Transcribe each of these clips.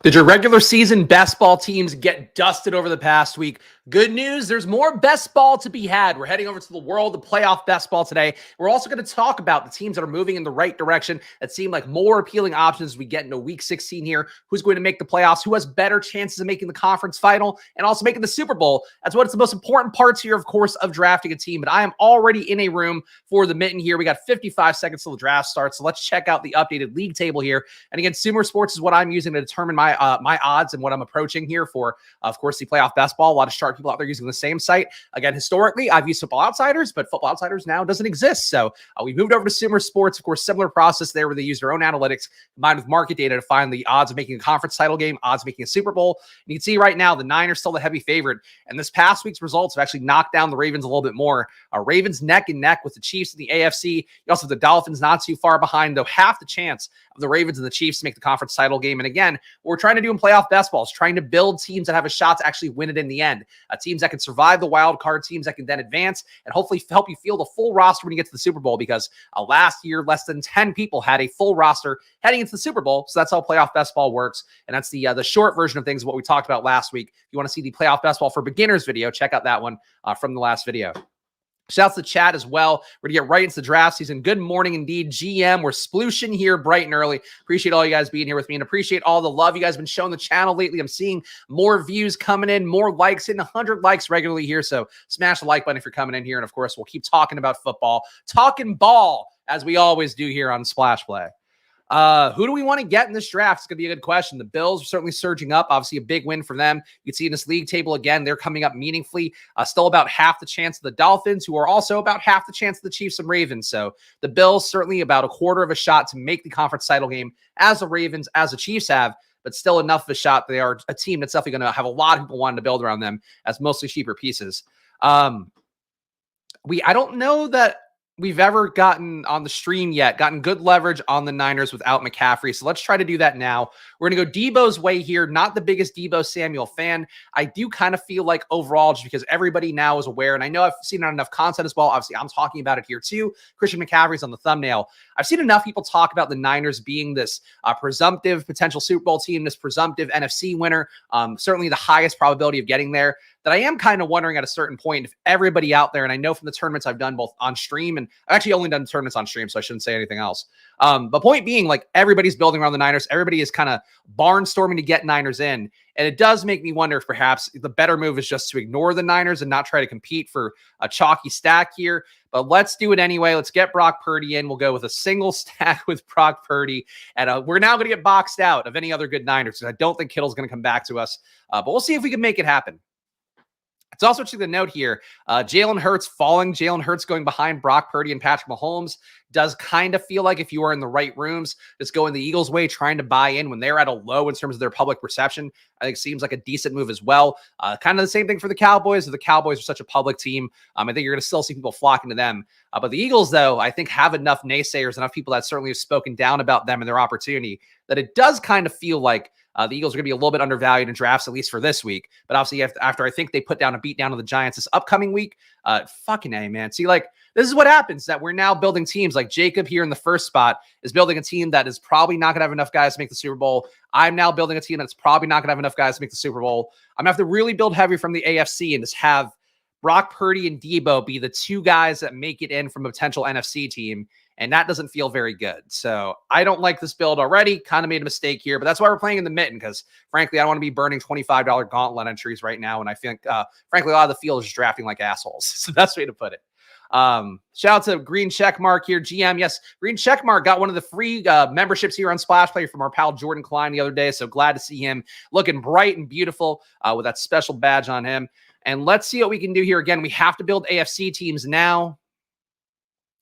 Did your regular season best ball teams get dusted over the past week? Good news, there's more best ball to be had. We're heading over to the world of playoff best ball today. We're also going to talk about the teams that are moving in the right direction that seem like more appealing options as we get into week 16 here. Who's going to make the playoffs? Who has better chances of making the conference final and also making the Super Bowl? That's what's the most important parts here, of course, of drafting a team. But I am already in a room for the mitten here. We got 55 seconds till the draft starts. So let's check out the updated league table here. And again, Sumer Sports is what I'm using to determine my odds and what I'm approaching here for, of course, the playoff best ball. A lot of sharp people out there using the same site. Again, historically, I've used Football Outsiders, but Football Outsiders now doesn't exist. So we moved over to Sumer Sports. Of course, similar process there where they use their own analytics combined with market data to find the odds of making a conference title game, odds of making a Super Bowl. And you can see right now the Niners still the heavy favorite. And this past week's results have actually knocked down the Ravens a little bit more. Ravens neck and neck with the Chiefs in the AFC. You also have the Dolphins not too far behind, though half the chance of the Ravens and the Chiefs to make the conference title game. And again, what we're trying to do in playoff best ball is trying to build teams that have a shot to actually win it in the end. Teams that can survive the wild card, teams that can then advance and hopefully help you field a full roster when you get to the Super Bowl, because last year, less than 10 people had a full roster heading into the Super Bowl. So that's how playoff best ball works. And that's the short version of things, what we talked about last week. If you want to see the playoff best ball for beginners video, check out that one from the last video. Shouts to the chat as well. We're going to get right into the draft season. Good morning indeed, GM. We're splooshing here bright and early. Appreciate all you guys being here with me and appreciate all the love you guys have been showing the channel lately. I'm seeing more views coming in, more likes, hitting 100 likes regularly here. So smash the like button if you're coming in here. And of course, we'll keep talking about football, talking ball, as we always do here on Splash Play. Who do we want to get in this draft? It's going to be a good question. The Bills are certainly surging up. Obviously, a big win for them. You can see in this league table again, they're coming up meaningfully. Still about half the chance of the Dolphins, who are also about half the chance of the Chiefs and Ravens. So the Bills certainly about a quarter of a shot to make the conference title game, as the Ravens, as the Chiefs have, but still enough of a shot. They are a team that's definitely going to have a lot of people wanting to build around them as mostly cheaper pieces. I don't know that we've ever gotten on the stream yet, gotten good leverage on the Niners without McCaffrey. So let's try to do that now. We're going to go Debo's way here. Not the biggest Debo Samuel fan. I do kind of feel like overall, just because everybody now is aware, and I know I've seen on enough content as well. Obviously, I'm talking about it here too. Christian McCaffrey's on the thumbnail. I've seen enough people talk about the Niners being this presumptive potential Super Bowl team, this presumptive NFC winner, certainly the highest probability of getting there, that I am kind of wondering at a certain point if everybody out there, and I know from the tournaments I've done both on stream, and I've actually only done tournaments on stream, so I shouldn't say anything else. But point being, like, everybody's building around the Niners. Everybody is kind of barnstorming to get Niners in. And it does make me wonder if perhaps the better move is just to ignore the Niners and not try to compete for a chalky stack here. But let's do it anyway. Let's get Brock Purdy in. We'll go with a single stack with Brock Purdy. And we're now going to get boxed out of any other good Niners, because I don't think Kittle's going to come back to us. But we'll see if we can make it happen. It's also interesting to note here, Jalen Hurts falling. Jalen Hurts going behind Brock Purdy and Patrick Mahomes does kind of feel like, if you are in the right rooms, just going the Eagles' way, trying to buy in when they're at a low in terms of their public perception, I think seems like a decent move as well. Kind of the same thing for the Cowboys. The Cowboys are such a public team. I think you're going to still see people flocking to them. But the Eagles, though, I think have enough naysayers, enough people that certainly have spoken down about them and their opportunity, that it does kind of feel like the Eagles are going to be a little bit undervalued in drafts, at least for this week. But obviously, after I think they put down a beat down on the Giants this upcoming week, fucking A, man. See, like, this is what happens, that we're now building teams. Like Jacob here in the first spot is building a team that is probably not going to have enough guys to make the Super Bowl. I'm now building a team that's probably not going to have enough guys to make the Super Bowl. I'm going to have to really build heavy from the AFC and just have Brock Purdy and Debo be the two guys that make it in from a potential NFC team. And that doesn't feel very good. So I don't like this build already. Kind of made a mistake here, but that's why we're playing in the mitten, because frankly, I don't want to be burning $25 gauntlet entries right now. And I think, frankly, a lot of the field is just drafting like assholes. So that's the way to put it. Shout out to Green Checkmark here. GM, yes, Green Checkmark got one of the free memberships here on Splash Play from our pal Jordan Klein the other day. So glad to see him looking bright and beautiful with that special badge on him. And let's see what we can do here. Again, we have to build AFC teams now.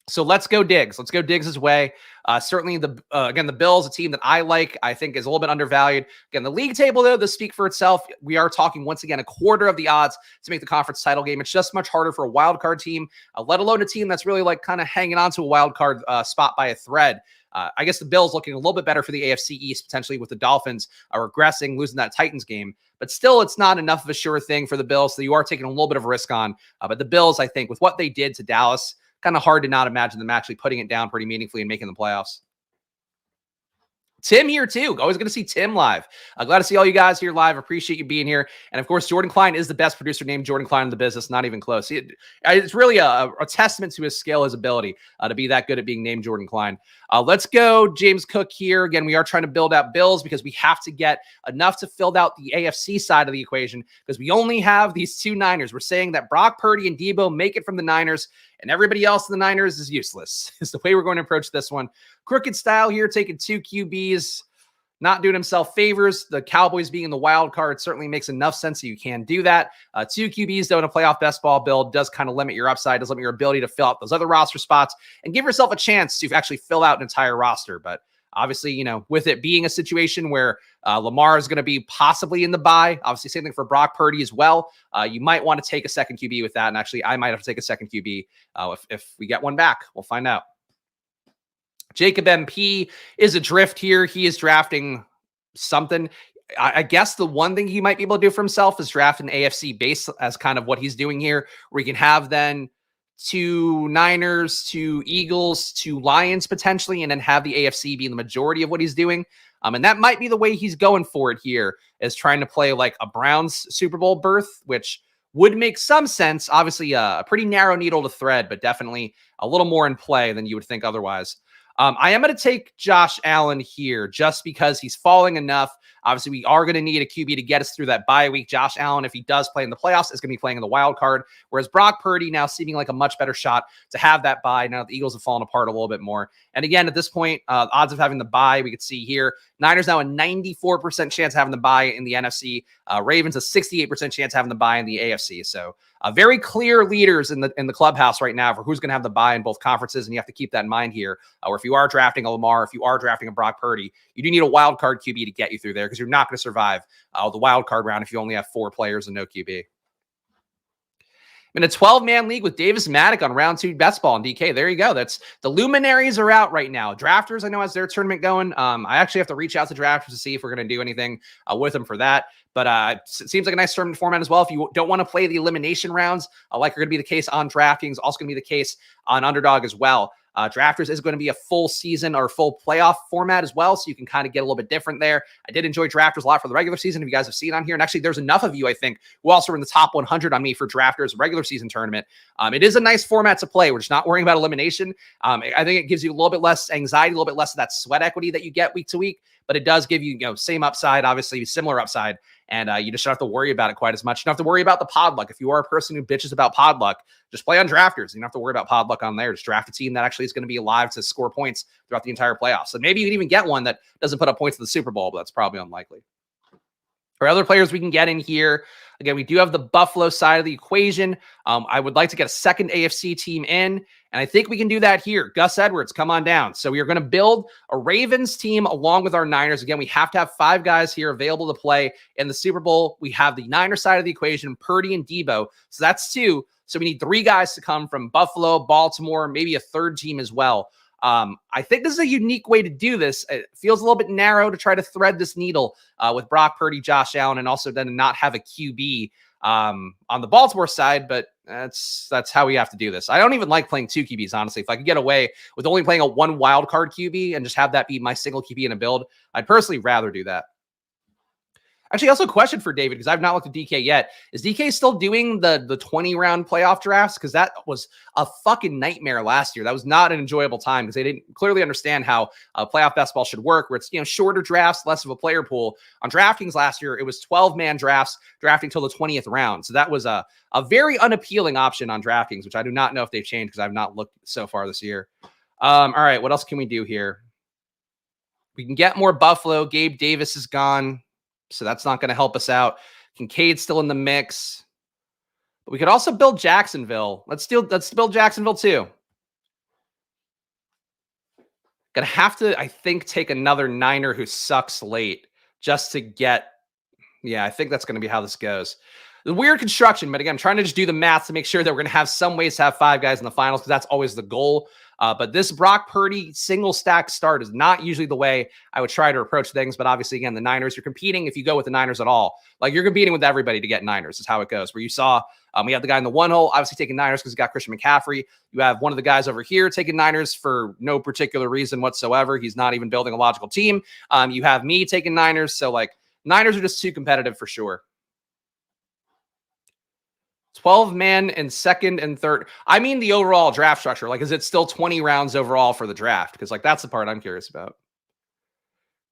So let's go Diggs. Let's go Diggs' way. Certainly, again, the Bills, a team that I like, I think is a little bit undervalued. Again, the league table, though, does speak for itself. We are talking, once again, a quarter of the odds to make the conference title game. It's just much harder for a wild card team, let alone a team that's really like kind of hanging on to a wild card spot by a thread. I guess the Bills looking a little bit better for the AFC East, potentially with the Dolphins regressing, losing that Titans game. But still, it's not enough of a sure thing for the Bills, so you are taking a little bit of a risk on. But the Bills, I think, with what they did to Dallas, kind of hard to not imagine them actually putting it down pretty meaningfully and making the playoffs. Tim here too. Always going to see Tim live. Glad to see all you guys here live. Appreciate you being here. And of course, Jordan Klein is the best producer named Jordan Klein in the business. Not even close. It's really a testament to his skill, his ability to be that good at being named Jordan Klein. Let's go James Cook here. Again, we are trying to build out Bills because we have to get enough to fill out the AFC side of the equation because we only have these two Niners. We're saying that Brock Purdy and Debo make it from the Niners and everybody else in the Niners is useless. Is the way we're going to approach this one. Crooked style here, taking two QBs, not doing himself favors. The Cowboys being the wild card certainly makes enough sense that you can do that. Two QBs, though, in a playoff best ball build does kind of limit your upside, does limit your ability to fill out those other roster spots and give yourself a chance to actually fill out an entire roster. But obviously, you know, with it being a situation where Lamar is going to be possibly in the bye, obviously same thing for Brock Purdy as well. You might want to take a second QB with that. And actually, I might have to take a second QB if we get one back. We'll find out. Jacob MP is adrift here. He is drafting something. I guess the one thing he might be able to do for himself is draft an AFC base as kind of what he's doing here, where he can have then two Niners, two Eagles, two Lions potentially, and then have the AFC being the majority of what he's doing. And that might be the way he's going for it here, is trying to play like a Browns Super Bowl berth, which would make some sense. Obviously, a pretty narrow needle to thread, but definitely a little more in play than you would think otherwise. I am going to take Josh Allen here just because he's falling enough. Obviously, we are going to need a QB to get us through that bye week. Josh Allen, if he does play in the playoffs, is going to be playing in the wild card, whereas Brock Purdy now seeming like a much better shot to have that bye now that the Eagles have fallen apart a little bit more. And again, at this point, odds of having the bye, we could see here, Niners now a 94% chance of having the bye in the NFC. Ravens a 68% chance of having the bye in the AFC. So very clear leaders in the clubhouse right now for who's going to have the bye in both conferences, and you have to keep that in mind here. Or if you are drafting a Lamar, if you are drafting a Brock Purdy, you do need a wild card QB to get you through there because you're not going to survive the wild card round if you only have 4 players and no QB. In a 12-man league with Davis Maddock on round 2 best ball and DK. There you go. That's the luminaries are out right now. Drafters, I know, has their tournament going. I actually have to reach out to drafters to see if we're going to do anything with them for that. But it seems like a nice tournament format as well. If you don't want to play the elimination rounds, like are going to be the case on DraftKings, also going to be the case on Underdog as well. Drafters is going to be a full season or full playoff format as well, so you can kind of get a little bit different there. I did enjoy Drafters a lot for the regular season, if you guys have seen on here. And actually, there's enough of you, I think, who also are in the top 100 on me for Drafters regular season tournament. It is a nice format to play. We're just not worrying about elimination. I think it gives you a little bit less anxiety, a little bit less of that sweat equity that you get week to week, but it does give you, same upside, obviously similar upside. And you just don't have to worry about it quite as much. You don't have to worry about the pod luck. If you are a person who bitches about pod luck, just play on Drafters. You don't have to worry about pod luck on there. Just draft a team that actually is going to be alive to score points throughout the entire playoffs. So maybe you can even get one that doesn't put up points in the Super Bowl, but that's probably unlikely. For other players we can get in here, again, we do have the Buffalo side of the equation. I would like to get a second AFC team in, and I think we can do that here. Gus Edwards, come on down. So we are going to build a Ravens team along with our Niners. Again, we have to have 5 guys here available to play in the Super Bowl. We have the Niners side of the equation, Purdy and Debo. So that's 2. So we need 3 guys to come from Buffalo, Baltimore, maybe a third team as well. I think this is a unique way to do this. It feels a little bit narrow to try to thread this needle with Brock Purdy, Josh Allen, and also then not have a QB on the Baltimore side, but that's how we have to do this. I don't even like playing 2 QBs, honestly. If I could get away with only playing a 1 wild card QB and just have that be my single QB in a build, I'd personally rather do that. Actually, also a question for David, because I've not looked at DK yet. Is DK still doing the 20-round playoff drafts? Because that was a fucking nightmare last year. That was not an enjoyable time because they didn't clearly understand how playoff basketball should work, where it's shorter drafts, less of a player pool. On DraftKings last year, it was 12-man drafts, drafting till the 20th round. So that was a very unappealing option on DraftKings, which I do not know if they've changed because I've not looked so far this year. All right, what else can we do here? We can get more Buffalo. Gabe Davis is gone, so that's not going to help us out. Kincaid's still in the mix. But we could also build Jacksonville. Let's build Jacksonville too. Gonna have to, I think, take another Niner who sucks late just to get. Yeah, I think that's going to be how this goes. The weird construction, but again, I'm trying to just do the math to make sure that we're going to have some ways to have 5 guys in the finals because that's always the goal. But this Brock Purdy single stack start is not usually the way I would try to approach things. But obviously, again, the Niners, you're competing if you go with the Niners at all. Like you're competing with everybody to get Niners is how it goes. Where you saw we have the guy in the one hole, obviously taking Niners because he got Christian McCaffrey. You have one of the guys over here taking Niners for no particular reason whatsoever. He's not even building a logical team. You have me taking Niners. So like Niners are just too competitive for sure. 12-man in second and third. I mean the overall draft structure. Like, is it still 20 rounds overall for the draft? Because like that's the part I'm curious about.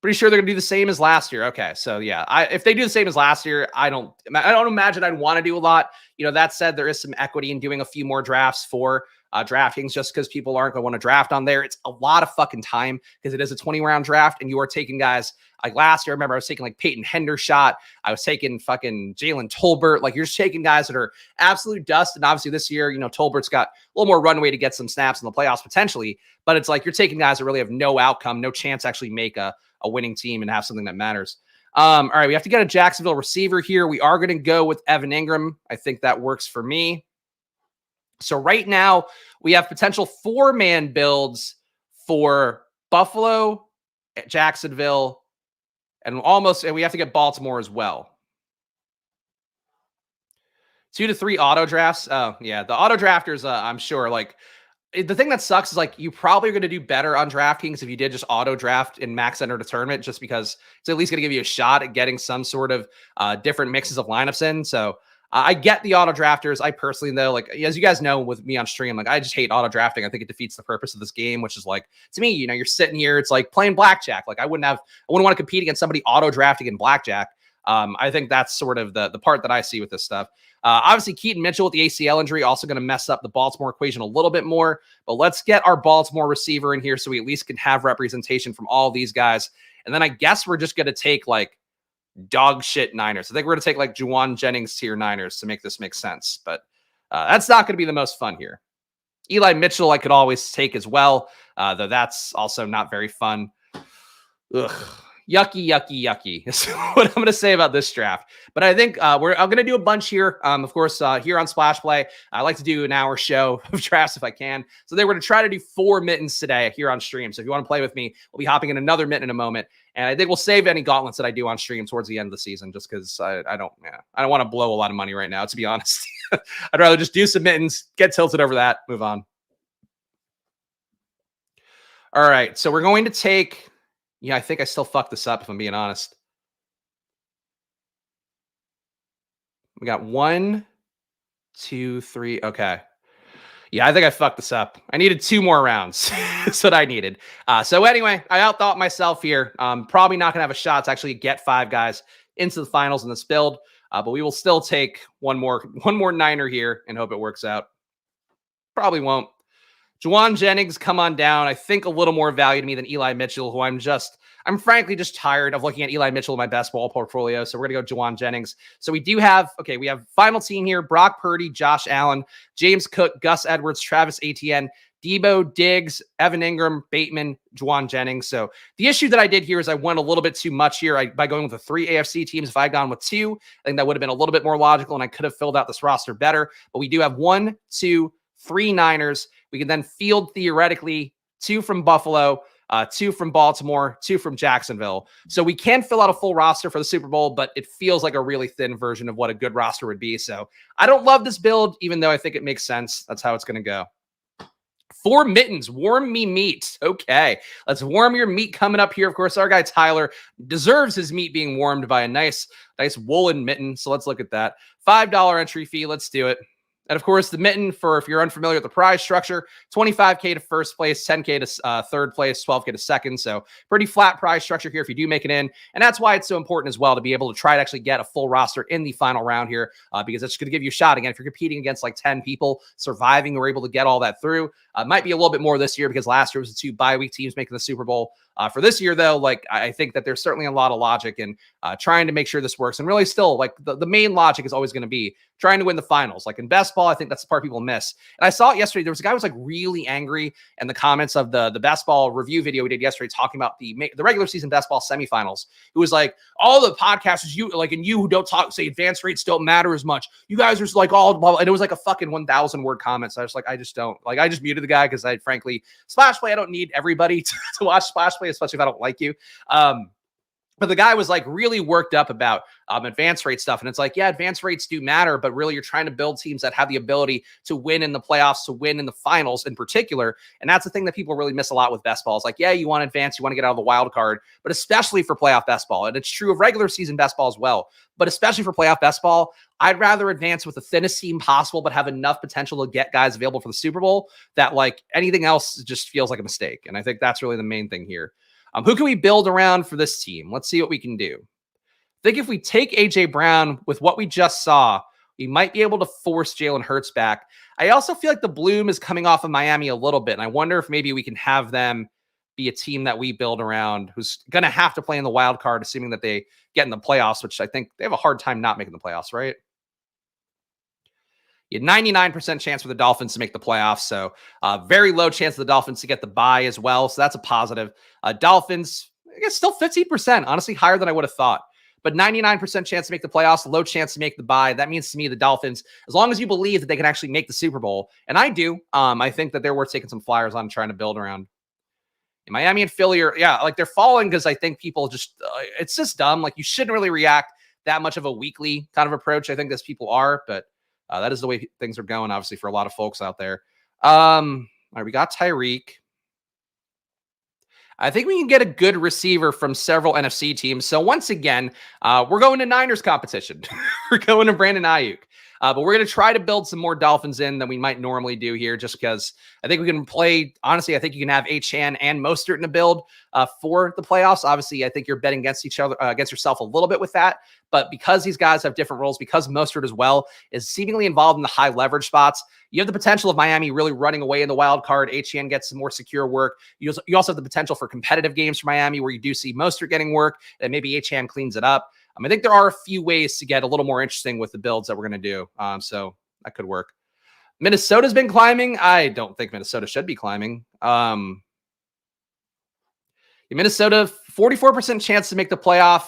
Pretty sure they're gonna do the same as last year. Okay, so yeah, if they do the same as last year, I don't imagine I'd want to do a lot. You know, that said, there is some equity in doing a few more drafts for DraftKings just because people aren't going to want to draft on there. It's a lot of fucking time because it is a 20-round draft and you are taking guys like last year. I remember I was taking like Peyton Hendershot. I was taking fucking Jalen Tolbert. Like you're just taking guys that are absolute dust. And obviously this year, you know, Tolbert's got a little more runway to get some snaps in the playoffs potentially. But it's like you're taking guys that really have no outcome, no chance to actually make a winning team and have something that matters. All right, we have to get a Jacksonville receiver here. We are going to go with Evan Ingram. I think that works for me. So right now we have potential 4-man builds for Buffalo, Jacksonville, and we have to get Baltimore as well. 2 to 3 auto drafts. Oh yeah, the auto drafters. I'm sure like the thing that sucks is like you probably are going to do better on DraftKings if you did just auto draft in max enter to tournament, just because it's at least going to give you a shot at getting some sort of different mixes of lineups in. So I get the auto drafters. I personally, though, like as you guys know with me on stream, like I just hate auto drafting. I think it defeats the purpose of this game, which is like to me, you know, you're sitting here, it's like playing blackjack. Like I wouldn't want to compete against somebody auto drafting in blackjack. I think that's sort of the part that I see with this stuff. Obviously, Keaton Mitchell with the ACL injury also going to mess up the Baltimore equation a little bit more. But let's get our Baltimore receiver in here so we at least can have representation from all these guys. And then I guess we're just going to take like dog shit Niners. I think we're going to take like Juwan Jennings tier Niners to make this make sense. But that's not going to be the most fun here. Eli Mitchell I could always take as well, though that's also not very fun. Ugh. Yucky, yucky, yucky is what I'm going to say about this draft. But I think I'm going to do a bunch here. Of course, here on Splash Play, I like to do an hour show of drafts if I can. So we're going to try to do 4 mittens today here on stream. So if you want to play with me, we'll be hopping in another mitten in a moment. And I think we'll save any gauntlets that I do on stream towards the end of the season, just because I don't want to blow a lot of money right now, to be honest. I'd rather just do some mittens, get tilted over that, move on. All right, so we're going to take... Yeah, I think I still fucked this up, if I'm being honest. We got 1, 2, 3. Okay. Yeah, I think I fucked this up. I needed 2 more rounds. That's what I needed. So anyway, I outthought myself here. Probably not going to have a shot to actually get 5 guys into the finals in this build. But we will still take one more Niner here and hope it works out. Probably won't. Juwan Jennings, come on down. I think a little more value to me than Eli Mitchell, who I'm frankly just tired of looking at Eli Mitchell in my best ball portfolio. So we're going to go Juwan Jennings. So we have final team here: Brock Purdy, Josh Allen, James Cook, Gus Edwards, Travis Etienne, Debo, Diggs, Evan Ingram, Bateman, Juwan Jennings. So the issue that I did here is I went a little bit too much here by going with the 3 AFC teams. If I had gone with 2, I think that would have been a little bit more logical and I could have filled out this roster better. But we do have 1, 2, 3 Niners. We can then field theoretically 2 from Buffalo, 2 from Baltimore, 2 from Jacksonville. So we can fill out a full roster for the Super Bowl, but it feels like a really thin version of what a good roster would be. So I don't love this build, even though I think it makes sense. That's how it's going to go. 4 mittens, warm me meat. Okay, let's warm your meat coming up here. Of course, our guy Tyler deserves his meat being warmed by a nice woolen mitten. So let's look at that. $5 entry fee. Let's do it. And of course, the mitten, for if you're unfamiliar with the prize structure, $25K to first place, $10K to third place, $12K to second. So pretty flat prize structure here if you do make it in. And that's why it's so important as well to be able to try to actually get a full roster in the final round here, because it's going to give you a shot. Again, if you're competing against like 10 people, surviving or able to get all that through, might be a little bit more this year because last year was the 2 bye-week teams making the Super Bowl. For this year, though, like I think that there's certainly a lot of logic in trying to make sure this works. And really still, like the main logic is always going to be trying to win the finals. Like in best ball. I think that's the part people miss. And I saw it yesterday. There was a guy who was like really angry in the comments of the best ball review video we did yesterday, talking about the regular season best ball semifinals. Who was like, all the podcasters, you who don't say advance rates don't matter as much. You guys are like all blah, blah. And it was like a fucking 1,000 word comment. So I was like, I just don't like. I just muted the guy because I frankly Splash Play. I don't need everybody to watch Splash Play, especially if I don't like you. But the guy was like really worked up about advance rate stuff. And it's like, yeah, advance rates do matter, but really you're trying to build teams that have the ability to win in the playoffs, to win in the finals in particular. And that's the thing that people really miss a lot with best ball. It's like, yeah, you want to advance, you want to get out of the wild card, but especially for playoff best ball. And it's true of regular season best ball as well. But especially for playoff best ball, I'd rather advance with the thinnest team possible, but have enough potential to get guys available for the Super Bowl that like anything else just feels like a mistake. And I think that's really the main thing here. Who can we build around for this team? Let's see what we can do. I think if we take A.J. Brown with what we just saw, we might be able to force Jalen Hurts back. I also feel like the bloom is coming off of Miami a little bit, and I wonder if maybe we can have them be a team that we build around who's going to have to play in the wild card, assuming that they get in the playoffs, which I think they have a hard time not making the playoffs, right? You had 99% chance for the Dolphins to make the playoffs. So very low chance for the Dolphins to get the bye as well. So that's a positive. Dolphins, I guess still 15%, honestly higher than I would have thought. But 99% chance to make the playoffs, low chance to make the bye. That means to me the Dolphins, as long as you believe that they can actually make the Super Bowl, and I do, I think that they're worth taking some flyers on trying to build around. Miami and Philly are, yeah, like they're falling because I think people just, it's just dumb. Like you shouldn't really react that much of a weekly kind of approach. I think as people are, but that is the way things are going, obviously, for a lot of folks out there. All right, we got Tyreek. I think we can get a good receiver from several NFC teams. So once again, we're going to Niners competition. We're going to Brandon Ayuk. But we're going to try to build some more Dolphins in than we might normally do here, just because I think we can play. Honestly, I think you can have Achane and Mostert in a build for the playoffs. Obviously, I think you're betting against each other, against yourself a little bit with that. But because these guys have different roles, because Mostert as well is seemingly involved in the high leverage spots, you have the potential of Miami really running away in the wild card. Achane gets some more secure work. You also have the potential for competitive games for Miami where you do see Mostert getting work and maybe Achane cleans it up. I think there are a few ways to get a little more interesting with the builds that we're going to do. So that could work. Minnesota's been climbing. I don't think Minnesota should be climbing. Minnesota, 44% chance to make the playoff.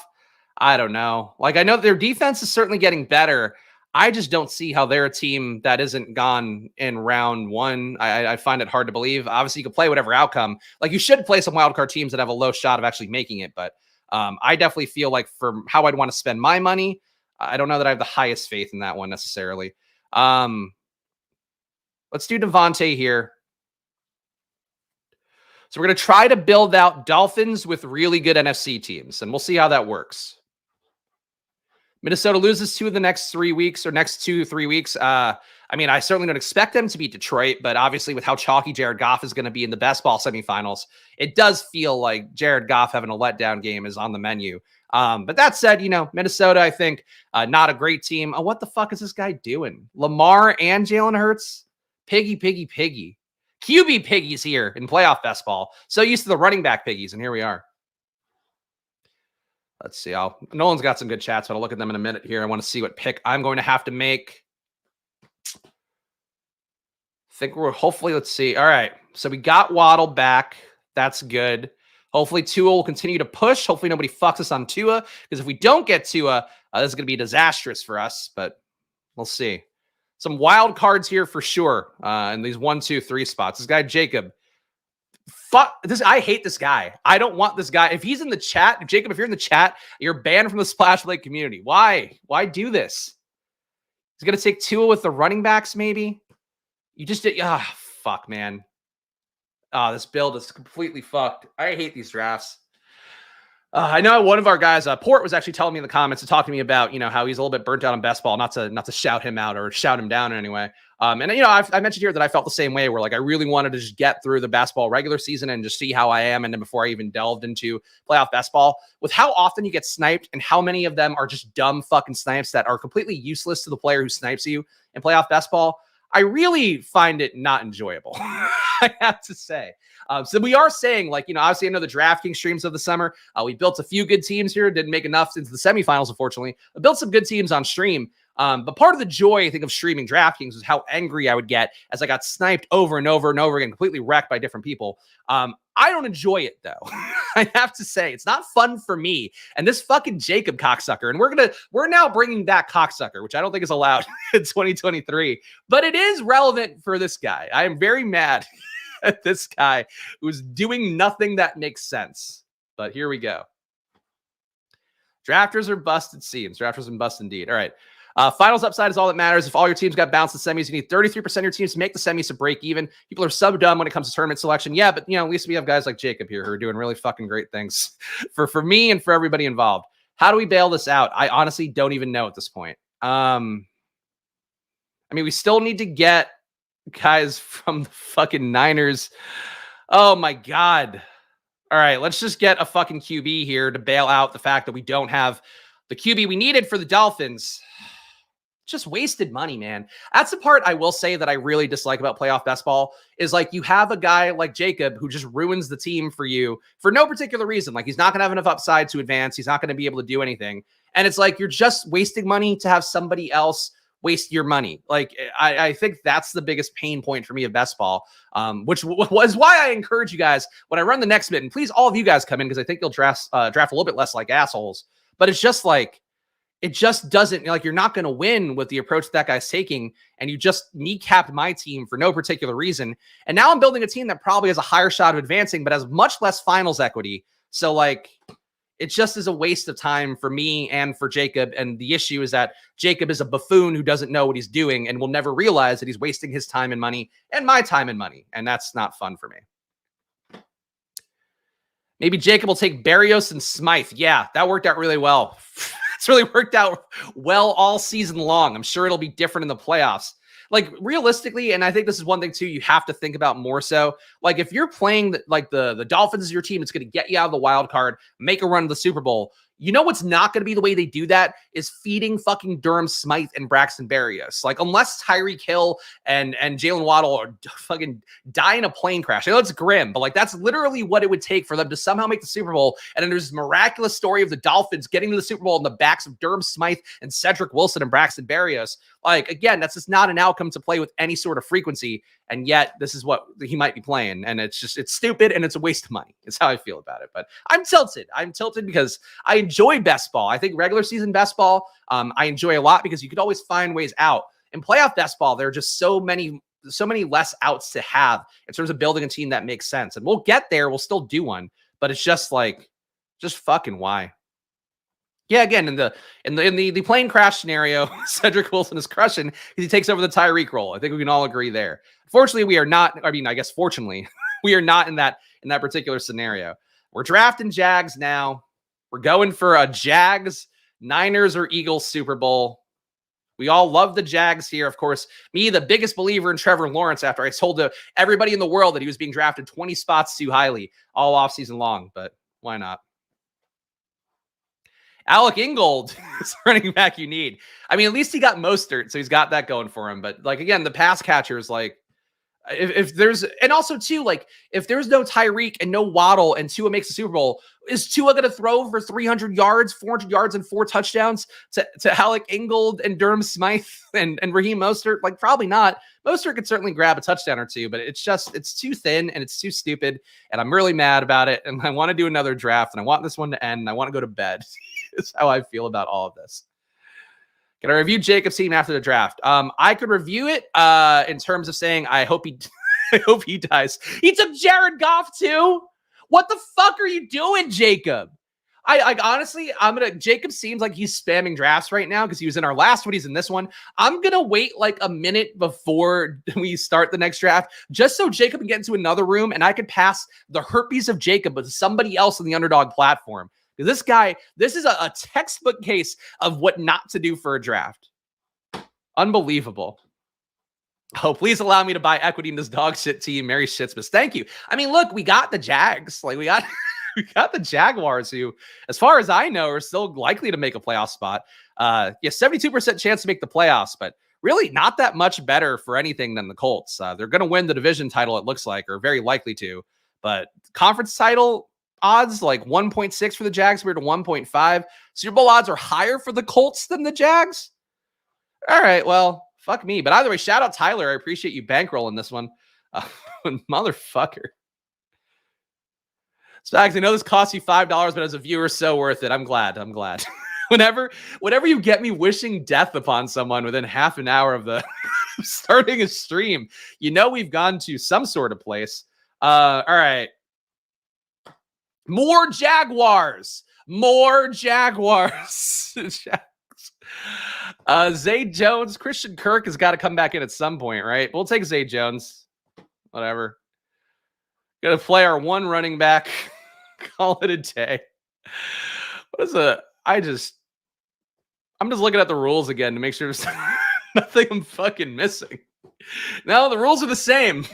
I don't know. Like, I know their defense is certainly getting better. I just don't see how they're a team that isn't gone in round one. I find it hard to believe. Obviously, you can play whatever outcome. Like, you should play some wildcard teams that have a low shot of actually making it, but I definitely feel like for how I'd want to spend my money, I don't know that I have the highest faith in that one necessarily. Let's do Devontae here. So we're going to try to build out Dolphins with really good NFC teams, and we'll see how that works. Minnesota loses 2 of the next 3 weeks or next 2-3 weeks. I certainly don't expect them to beat Detroit, but obviously with how chalky Jared Goff is going to be in the best ball semifinals, it does feel like Jared Goff having a letdown game is on the menu. But that said, Minnesota, I think, not a great team. Oh, what the fuck is this guy doing? Lamar and Jalen Hurts? Piggy. QB piggies here in playoff best ball. So used to the running back piggies, and here we are. Let's see. Nolan's got some good chats, but I'll look at them in a minute here. I want to see what pick I'm going to have to make. I think hopefully, let's see. All right. So we got Waddle back. That's good. Hopefully Tua will continue to push. Hopefully nobody fucks us on Tua, because if we don't get Tua, this is going to be disastrous for us, but we'll see. Some wild cards here for sure in these 1, 2, 3 spots. This guy, Jacob. Fuck this. I hate this guy. I don't want this guy. If he's in the chat, Jacob, if you're in the chat, you're banned from the Splash Lake community. Why? Why do this? He's going to take Tua with the running backs, maybe? You just did. Fuck, man. This build is completely fucked. I hate these drafts. I know one of our guys, Port, was actually telling me in the comments and talking to me about, how he's a little bit burnt out on best ball, not to shout him out or shout him down in any way. I mentioned here that I felt the same way, where like I really wanted to just get through the basketball regular season and just see how I am. And then before I even delved into playoff best ball, with how often you get sniped and how many of them are just dumb fucking snipes that are completely useless to the player who snipes you in playoff best ball, I really find it not enjoyable. I have to say. So we are saying, obviously I know the DraftKings streams of the summer. We built a few good teams here. Didn't make enough into the semifinals, unfortunately. But built some good teams on stream. But part of the joy, I think, of streaming DraftKings is how angry I would get as I got sniped over and over and over again, completely wrecked by different people. I don't enjoy it, though. I have to say, it's not fun for me. And this fucking Jacob cocksucker, and we're now bringing back cocksucker, which I don't think is allowed in 2023, but it is relevant for this guy. I am very mad at this guy who's doing nothing that makes sense. But here we go. Drafters are bust, it seems. Drafters and bust indeed. All right. Finals upside is all that matters. If all your teams got bounced in semis, you need 33% of your teams to make the semis to break even. People are so dumb when it comes to tournament selection. Yeah, but at least we have guys like Jacob here who are doing really fucking great things for me and for everybody involved. How do we bail this out? I honestly don't even know at this point. We still need to get guys from the fucking Niners. Oh my God. All right, let's just get a fucking QB here to bail out the fact that we don't have the QB we needed for the Dolphins. Just wasted money, man. That's the part I will say that I really dislike about playoff best ball is like you have a guy like Jacob who just ruins the team for you for no particular reason. Like he's not going to have enough upside to advance. He's not going to be able to do anything. And it's like you're just wasting money to have somebody else waste your money. Like I think that's the biggest pain point for me of best ball, which was why I encourage you guys when I run the next bit, and please all of you guys come in because I think you'll draft a little bit less like assholes. But it's just like, it just doesn't, like, you're not going to win with the approach that guy's taking, and you just kneecapped my team for no particular reason. And now I'm building a team that probably has a higher shot of advancing, but has much less finals equity. So, like, it just is a waste of time for me and for Jacob. And the issue is that Jacob is a buffoon who doesn't know what he's doing and will never realize that he's wasting his time and money and my time and money. And that's not fun for me. Maybe Jacob will take Barrios and Smythe. Yeah, that worked out really well. It's really worked out well all season long. I'm sure it'll be different in the playoffs. Like realistically, and I think this is one thing too, you have to think about more so. Like if you're playing the Dolphins as your team, it's going to get you out of the wild card, make a run to the Super Bowl. You know what's not going to be the way they do that is feeding fucking Durham Smythe and Braxton Berrios. Like unless Tyreek Hill and Jalen Waddle are fucking die in a plane crash. I know it's grim, but like that's literally what it would take for them to somehow make the Super Bowl. And then there's this miraculous story of the Dolphins getting to the Super Bowl in the backs of Durham Smythe and Cedric Wilson and Braxton Berrios. Like again, that's just not an outcome to play with any sort of frequency. And yet this is what he might be playing. And it's stupid and it's a waste of money. It's how I feel about it. But I'm tilted. I'm tilted because I enjoy best ball. I think regular season best ball, I enjoy a lot because you could always find ways out. In playoff best ball, there are just so many less outs to have in terms of building a team that makes sense. And we'll get there. We'll still do one. But it's just like, just fucking why? Yeah, again, in the plane crash scenario, Cedric Wilson is crushing because he takes over the Tyreek role. I think we can all agree there. Fortunately, we are not. I mean, I guess fortunately, we are not in that particular scenario. We're drafting Jags now. We're going for a Jags, Niners, or Eagles Super Bowl. We all love the Jags here. Of course, me, the biggest believer in Trevor Lawrence after I told everybody in the world that he was being drafted 20 spots too highly all offseason long. But why not? Alec Ingold is running back you need. I mean, at least he got Mostert, so he's got that going for him. But like again, the pass catchers, like if there's, and also too, like if there's no Tyreek and no Waddle and Tua makes the Super Bowl, is Tua going to throw for 300 yards, 400 yards, and 4 touchdowns to Alec Ingold and Durham Smythe and Raheem Mostert? Like probably not. Mostert could certainly grab a touchdown or two, but it's too thin and it's too stupid. And I'm really mad about it. And I want to do another draft and I want this one to end. And I want to go to bed. Is how I feel about all of this. Can I review Jacob's team after the draft? I could review it in terms of saying I hope he dies. He took Jared Goff too. What the fuck are you doing, Jacob? I honestly, Jacob seems like he's spamming drafts right now because he was in our last one. He's in this one. I'm going to wait like a minute before we start the next draft just so Jacob can get into another room and I could pass the herpes of Jacob with somebody else on the Underdog platform. Because this guy, this is a textbook case of what not to do for a draft. Unbelievable. Oh, please allow me to buy equity in this dog shit team, Mary Shitsmas. Thank you. I mean, look, we got the Jags. Like, we got the Jaguars who, as far as I know, are still likely to make a playoff spot. 72% chance to make the playoffs, but really not that much better for anything than the Colts. They're going to win the division title, it looks like, or very likely to. But conference title odds like 1.6 for the Jags compared to 1.5. Super Bowl odds are higher for the Colts than the Jags. All right, well, fuck me. But either way, shout out Tyler. I appreciate you bankrolling this one. Motherfucker. Spags, I know this costs you $5, but as a viewer, so worth it. I'm glad. whenever you get me wishing death upon someone within half an hour of the starting a stream, you know we've gone to some sort of place. All right. More Jaguars. Zay Jones, Christian Kirk has got to come back in at some point, right? We'll take Zay Jones. Whatever. Gonna play our one running back. Call it a day. I'm just looking at the rules again to make sure there's nothing I'm fucking missing. No, the rules are the same.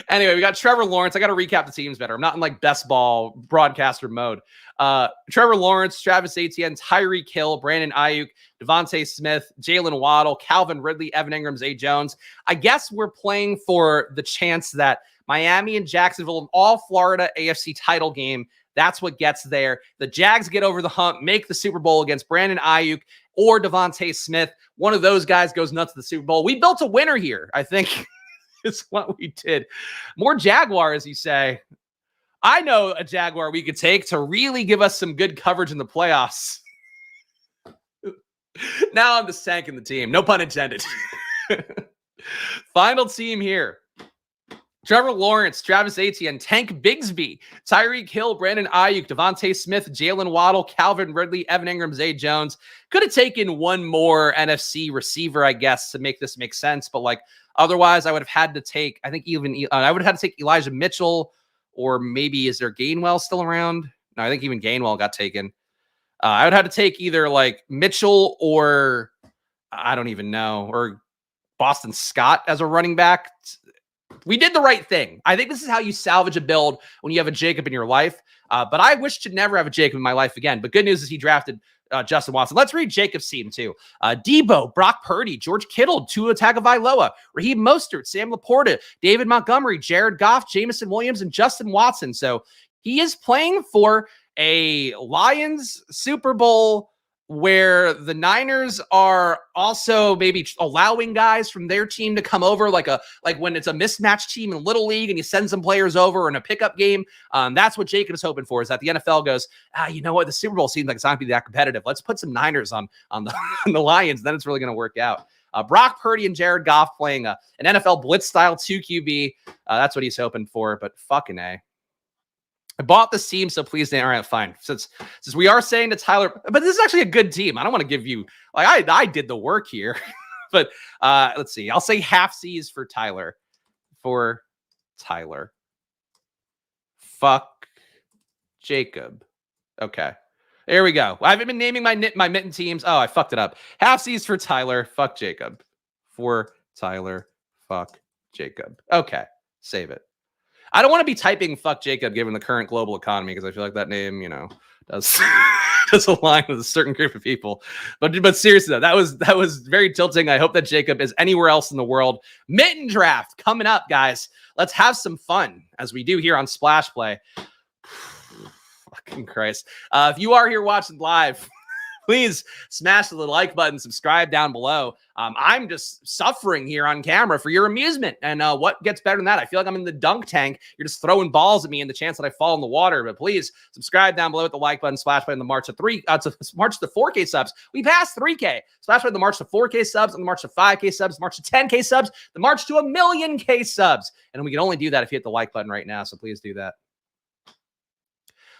Anyway, we got Trevor Lawrence. I got to recap the teams better. I'm not in like best ball broadcaster mode. Trevor Lawrence, Travis Etienne, Tyreek Hill, Brandon Ayuk, Devontae Smith, Jalen Waddle, Calvin Ridley, Evan Ingram, Zay Jones. I guess we're playing for the chance that Miami and Jacksonville, an all Florida AFC title game, that's what gets there. The Jags get over the hump, make the Super Bowl against Brandon Ayuk or Devontae Smith. One of those guys goes nuts to the Super Bowl. We built a winner here, I think. Is what we did. More Jaguars, you say. I know a Jaguar we could take to really give us some good coverage in the playoffs. Now I'm just tanking the team. No pun intended. Final team here. Trevor Lawrence, Travis Etienne, Tank Bigsby, Tyreek Hill, Brandon Ayuk, Devontae Smith, Jalen Waddle, Calvin Ridley, Evan Ingram, Zay Jones. Could have taken one more NFC receiver, I guess, to make this make sense. But like otherwise, I would have had to take, I think I would have had to take Elijah Mitchell, or maybe is there Gainwell still around? No, I think even Gainwell got taken. I would have to take either like Mitchell or I don't even know, or Boston Scott as a running back. We did the right thing. I think this is how you salvage a build when you have a Jacob in your life. But I wish to never have a Jacob in my life again. But good news is he drafted Justin Watson. Let's read Jacob's team too. Debo, Brock Purdy, George Kittle, Tua Tagovailoa, Raheem Mostert, Sam Laporta, David Montgomery, Jared Goff, Jameson Williams, and Justin Watson. So he is playing for a Lions Super Bowl where the Niners are also maybe allowing guys from their team to come over, like when it's a mismatched team in Little League and you send some players over in a pickup game. That's what Jacob is hoping for, is that the NFL goes, you know what, the Super Bowl seems like it's not going to be that competitive. Let's put some Niners on the, on the Lions. Then it's really going to work out. Brock Purdy and Jared Goff playing an NFL blitz style 2 QB. That's what he's hoping for, but fucking A. I bought this team, so please, all right, fine. Since we are saying to Tyler, but this is actually a good team. I don't want to give you, like, I did the work here. But let's see. I'll say half C's for Tyler. Fuck Jacob. Okay. There we go. I haven't been naming my mitten teams. Oh, I fucked it up. Half C's for Tyler. Fuck Jacob. For Tyler. Fuck Jacob. Okay. Save it. I don't want to be typing fuck Jacob given the current global economy, because I feel like that name, does align with a certain group of people. But seriously though, that was very tilting. I hope that Jacob is anywhere else in the world. Mitten draft coming up, guys. Let's have some fun as we do here on Splash Play. Fucking Christ. If you are here watching live, please smash the like button, subscribe down below. I'm just suffering here on camera for your amusement. And what gets better than that? I feel like I'm in the dunk tank. You're just throwing balls at me in the chance that I fall in the water. But please subscribe down below with the like button. Splash Play on the march to 4K subs. We passed 3K. Splash Play on the march to 4K subs, on the march to 5K subs, march to 10K subs, the march to 1,000,000 K subs. And we can only do that if you hit the like button right now. So please do that.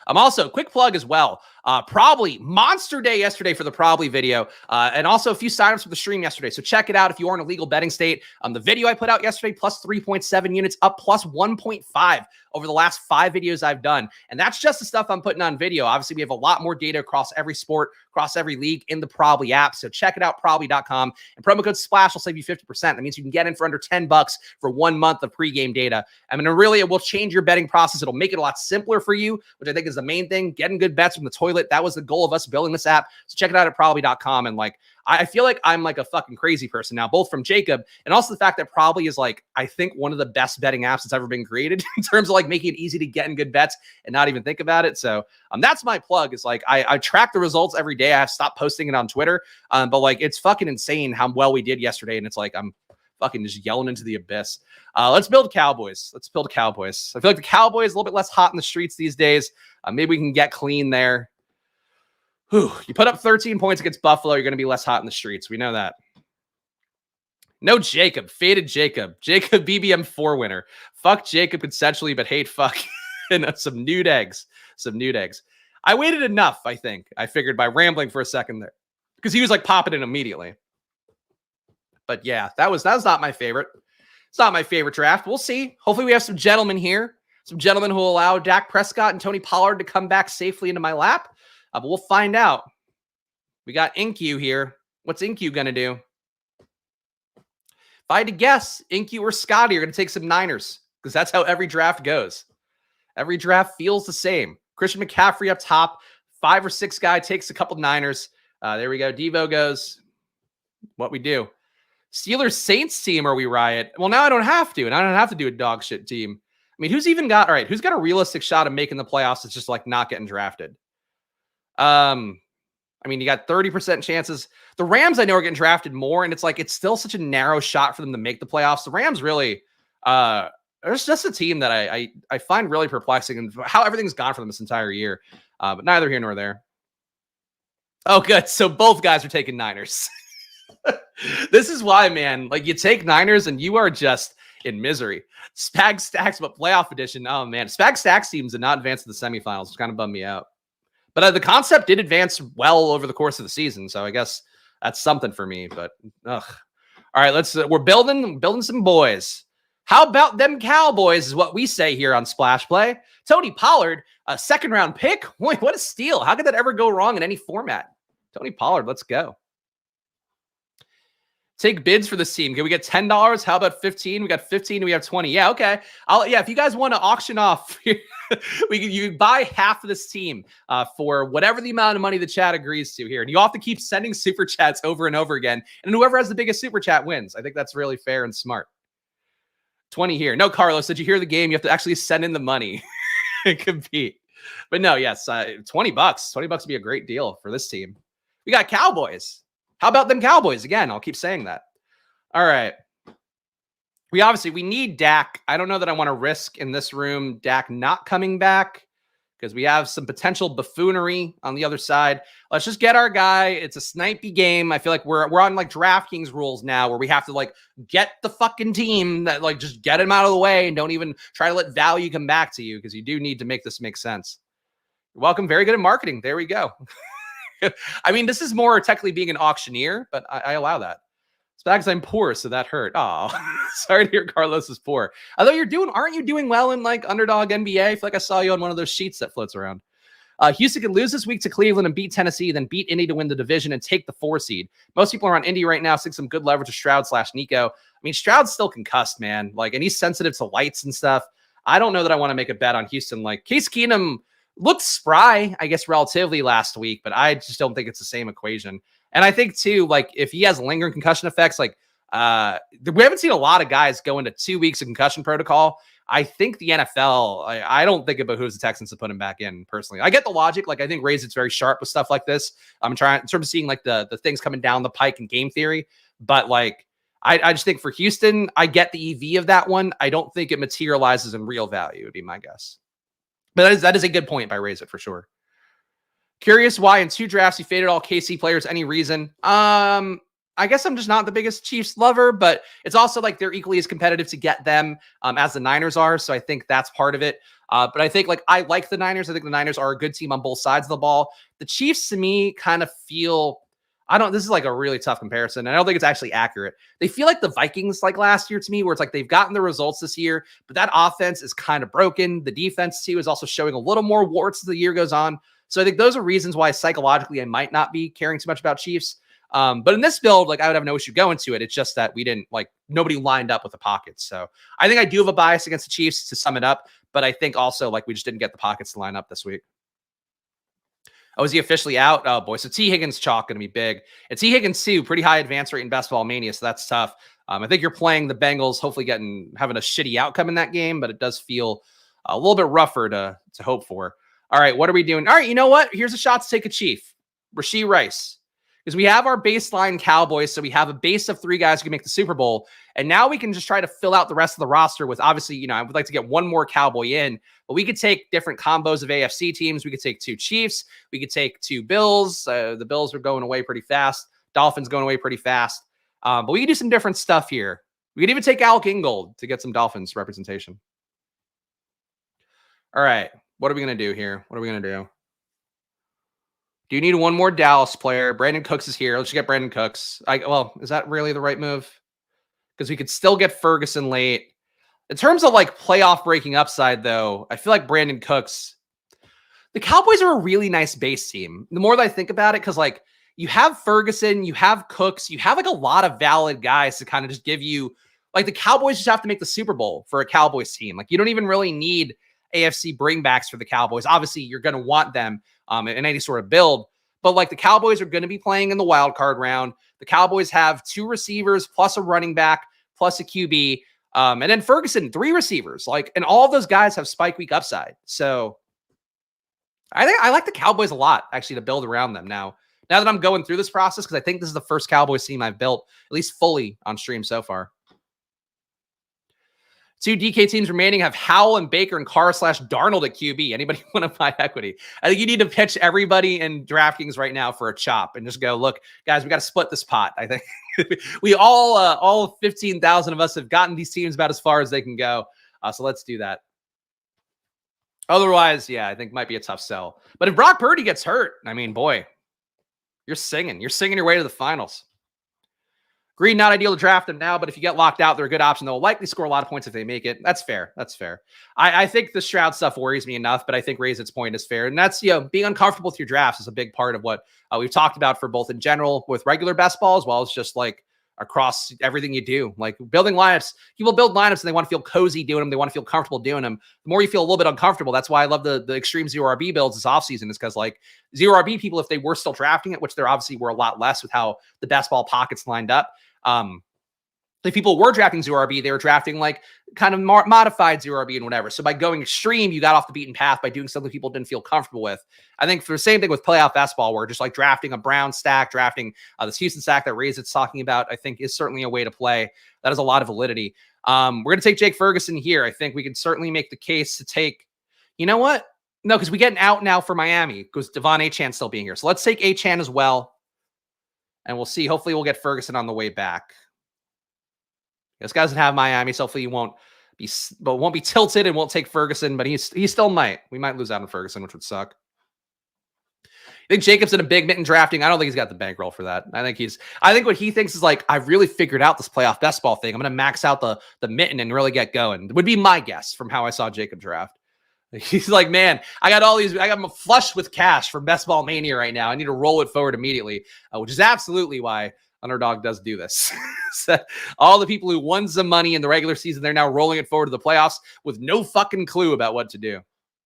Also, quick plug as well. Probably monster day yesterday for the Probably video, and also a few signups for the stream yesterday. So check it out if you are in a legal betting state. The video I put out yesterday, plus 3.7 units, up plus 1.5 over the last 5 videos I've done. And that's just the stuff I'm putting on video. Obviously, we have a lot more data across every sport, across every league in the Probably app. So check it out, probably.com. And promo code SPLASH will save you 50%. That means you can get in for under $10 for 1 month of pregame data. I mean, really, it will change your betting process. It'll make it a lot simpler for you, which I think is the main thing. Getting good bets from the toilet toilet. That was the goal of us building this app. So check it out at probably.com. And like, I feel like I'm like a fucking crazy person now, both from Jacob and also the fact that Probably is like, I think one of the best betting apps that's ever been created in terms of like making it easy to get in good bets and not even think about it. So that's my plug. Is like, I track the results every day. I have stopped posting it on Twitter. But like, it's fucking insane how well we did yesterday. And it's like, I'm fucking just yelling into the abyss. Let's build Cowboys. Let's build Cowboys. I feel like the Cowboys a little bit less hot in the streets these days. Maybe we can get clean there. Whew. You put up 13 points against Buffalo, you're going to be less hot in the streets. We know that. No Jacob. Faded Jacob. Jacob BBM 4 winner. Fuck Jacob consensually, but hate fuck. And some nude eggs. Some nude eggs. I waited enough, I think. I figured by rambling for a second there. Because he was like popping in immediately. But yeah, that was not my favorite. It's not my favorite draft. We'll see. Hopefully we have some gentlemen here. Some gentlemen who will allow Dak Prescott and Tony Pollard to come back safely into my lap. But we'll find out. We got InQ here. What's InQ going to do? If I had to guess, InQ or Scotty are going to take some Niners. Because that's how every draft goes. Every draft feels the same. Christian McCaffrey up top. 5 or 6 guy takes a couple Niners. There we go. Devo goes. What we do. Steelers Saints team, or we riot? Well, now I don't have to, and I don't have to do a dog shit team. I mean, who's got a realistic shot of making the playoffs? It's just like not getting drafted. I mean, you got 30% chances. The Rams, I know, are getting drafted more, and it's like it's still such a narrow shot for them to make the playoffs. The Rams really, there's just a team that I find really perplexing, and how everything's gone for them this entire year. But neither here nor there. Oh, good. So both guys are taking Niners. This is why, man, like you take Niners and you are just in misery. Spags Stacks, but playoff edition. Oh, man. Spags Stacks teams did not advance to the semifinals, which kind of bummed me out. But the concept did advance well over the course of the season. So I guess that's something for me. But, ugh. All right, we're building some boys. How about them Cowboys is what we say here on Splash Play. Tony Pollard, a 2nd-round pick. Boy, what a steal. How could that ever go wrong in any format? Tony Pollard, let's go. Take bids for this team. Can we get $10? How about 15? We got 15. We have 20. Yeah, okay. If you guys want to auction off, you can buy half of this team for whatever the amount of money the chat agrees to here. And you have to keep sending super chats over and over again. And whoever has the biggest super chat wins. I think that's really fair and smart. 20 here. No, Carlos, did you hear the game? You have to actually send in the money and compete. But no, yes, $20. $20 would be a great deal for this team. We got Cowboys. How about them Cowboys? Again, I'll keep saying that. All right. We need Dak. I don't know that I want to risk in this room Dak not coming back because we have some potential buffoonery on the other side. Let's just get our guy. It's a snipey game. I feel like we're on like DraftKings rules now where we have to like get the fucking team that like just get him out of the way and don't even try to let value come back to you because you do need to make this make sense. You're welcome. Very good at marketing. There we go. I mean, this is more technically being an auctioneer, but I allow that. Spags, I'm poor, so that hurt. Oh, sorry to hear Carlos is poor. Although aren't you doing well in like Underdog NBA? I feel like I saw you on one of those sheets that floats around. Houston could lose this week to Cleveland and beat Tennessee, then beat Indy to win the division and take the 4 seed. Most people are on Indy right now, seeing some good leverage to Stroud/Nico. I mean, Stroud's still concussed, man. Like, and he's sensitive to lights and stuff. I don't know that I want to make a bet on Houston. Like, Case Keenum looked spry, I guess, relatively last week, but I just don't think it's the same equation. And I think, too, like, if he has lingering concussion effects, like, we haven't seen a lot of guys go into 2 weeks of concussion protocol. I think the NFL, I don't think it behooves the Texans to put him back in, personally. I get the logic. Like, I think Ray's it's very sharp with stuff like this. I'm trying, in terms of seeing, like, the things coming down the pike in game theory. But, like, I just think for Houston, I get the EV of that one. I don't think it materializes in real value, would be my guess. But that is a good point by Raise It for sure. Curious why in 2 drafts you faded all KC players. Any reason? I guess I'm just not the biggest Chiefs lover, but it's also like they're equally as competitive to get them as the Niners are. So I think that's part of it. But I think I like the Niners. I think the Niners are a good team on both sides of the ball. The Chiefs to me kind of feel, this is like a really tough comparison. And I don't think it's actually accurate. They feel like the Vikings like last year to me, where it's like they've gotten the results this year, but that offense is kind of broken. The defense too is also showing a little more warts as the year goes on. So I think those are reasons why psychologically I might not be caring too much about Chiefs. But in this build, like I would have no issue going to it. It's just that we didn't nobody lined up with the pockets. So I think I do have a bias against the Chiefs to sum it up, but I think also we just didn't get the pockets to line up this week. Oh, is he officially out? Oh boy. So T. Higgins chalk going to be big. And T. Higgins too, pretty high advance rate in Best Ball Mania, so that's tough. I think you're playing the Bengals, hopefully having a shitty outcome in that game, but it does feel a little bit rougher to hope for. All right, what are we doing? All right, you know what? Here's a shot to take a Chief, Rashee Rice, because we have our baseline Cowboys, so we have a base of 3 guys who can make the Super Bowl, and now we can just try to fill out the rest of the roster with, obviously, I would like to get one more Cowboy in, but we could take different combos of AFC teams. We could take 2 Chiefs. We could take 2 Bills. The Bills are going away pretty fast. Dolphins going away pretty fast. But we could do some different stuff here. We could even take Alec Ingold to get some Dolphins representation. All right. What are we going to do here? What are we going to do? Do you need one more Dallas player? Brandon Cooks is here. Let's get Brandon Cooks. Well, is that really the right move? Because we could still get Ferguson late. In terms of like playoff breaking upside, though, I feel like Brandon Cooks, the Cowboys are a really nice base team. The more that I think about it, because like you have Ferguson, you have Cooks, you have like a lot of valid guys to kind of just give you, like the Cowboys just have to make the Super Bowl for a Cowboys team. Like you don't even really need AFC bringbacks for the Cowboys. Obviously, you're going to want them in any sort of build, but like the Cowboys are going to be playing in the wild card round. The Cowboys have 2 receivers plus a running back plus a QB. And then Ferguson, 3 receivers, and all of those guys have spike week upside. So I think I like the Cowboys a lot, actually, to build around them now that I'm going through this process, because I think this is the first Cowboys team I've built, at least fully on stream so far. 2 DK teams remaining have Howell and Baker and Carr/Darnold at QB. Anybody want to buy equity? I think you need to pitch everybody in DraftKings right now for a chop and just go, look, guys, we got to split this pot. I think we all 15,000 of us have gotten these teams about as far as they can go. So let's do that. Otherwise, yeah, I think might be a tough sell. But if Brock Purdy gets hurt, I mean, boy, you're singing your way to the finals. Green, not ideal to draft them now, but if you get locked out, they're a good option. They'll likely score a lot of points if they make it. That's fair. That's fair. I think the Stroud stuff worries me enough, but I think Raise Its Point is fair. And that's, being uncomfortable with your drafts is a big part of what we've talked about for both in general with regular best ball, as well as just like across everything you do. Like building lineups, people build lineups and they want to feel cozy doing them. They want to feel comfortable doing them. The more you feel a little bit uncomfortable, that's why I love the extreme 0RB builds this offseason, is because like 0RB people, if they were still drafting it, which there obviously were a lot less with how the best ball pockets lined up, if people were drafting 0RB, they were drafting like kind of modified 0RB and whatever. So by going extreme, you got off the beaten path by doing something people didn't feel comfortable with. I think for the same thing with playoff basketball, where just like drafting a Brown stack, drafting this Houston stack that Raise It's talking about, I think is certainly a way to play. That has a lot of validity. We're going to take Jake Ferguson here. I think we can certainly make the case to take, you know what? No, because we get an out now for Miami because Devon Achane still being here. So let's take Achane as well. And we'll see. Hopefully we'll get Ferguson on the way back. This guy doesn't have Miami, so hopefully he won't be tilted and won't take Ferguson, but he still might. We might lose out on Ferguson, which would suck. I think Jacobs in a big mitten drafting. I don't think he's got the bankroll for that. I think what he thinks is like, I've really figured out this playoff best ball thing. I'm going to max out the mitten and really get going. Would be my guess from how I saw Jacob draft. He's like, man, I got flush with cash from Best Ball Mania right now. I need to roll it forward immediately, which is absolutely why Underdog does do this. So all the people who won some money in the regular season, they're now rolling it forward to the playoffs with no fucking clue about what to do.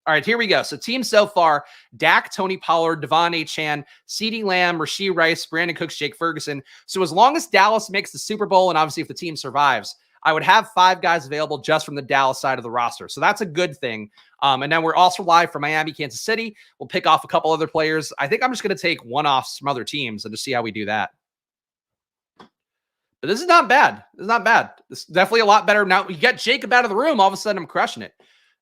All right, here we go. So team so far, Dak, Tony Pollard, Devon Achane, CeeDee Lamb, Rashee Rice, Brandon Cooks, Jake Ferguson. So as long as Dallas makes the Super Bowl, and obviously if the team survives, I would have 5 guys available just from the Dallas side of the roster. So that's a good thing. And then we're also live for Miami, Kansas City. We'll pick off a couple other players. I think I'm just going to take one-offs from other teams and just see how we do that. But this is not bad. This is not bad. This is definitely a lot better. Now you get Jacob out of the room. All of a sudden, I'm crushing it.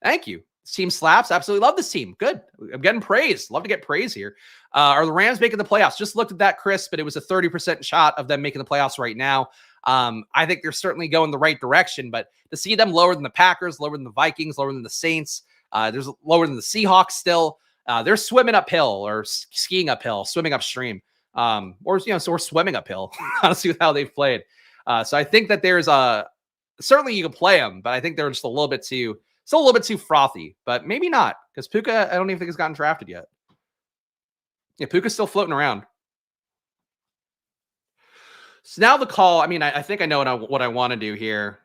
Thank you. This team slaps. Absolutely love this team. Good. I'm getting praise. Love to get praise here. Are the Rams making the playoffs? Just looked at that, Chris, but it was a 30% shot of them making the playoffs right now. I think they're certainly going the right direction, but to see them lower than the Packers, lower than the Vikings, lower than the Saints, there's lower than the Seahawks still. They're swimming uphill or skiing uphill, swimming upstream. So we're swimming uphill, honestly, with how they've played. So I think that there's certainly you can play them, but I think they're just still a little bit too frothy, but maybe not, because Puka, I don't even think has gotten drafted yet. Yeah, Puka's still floating around. So now the call, I think I know what I want to do here.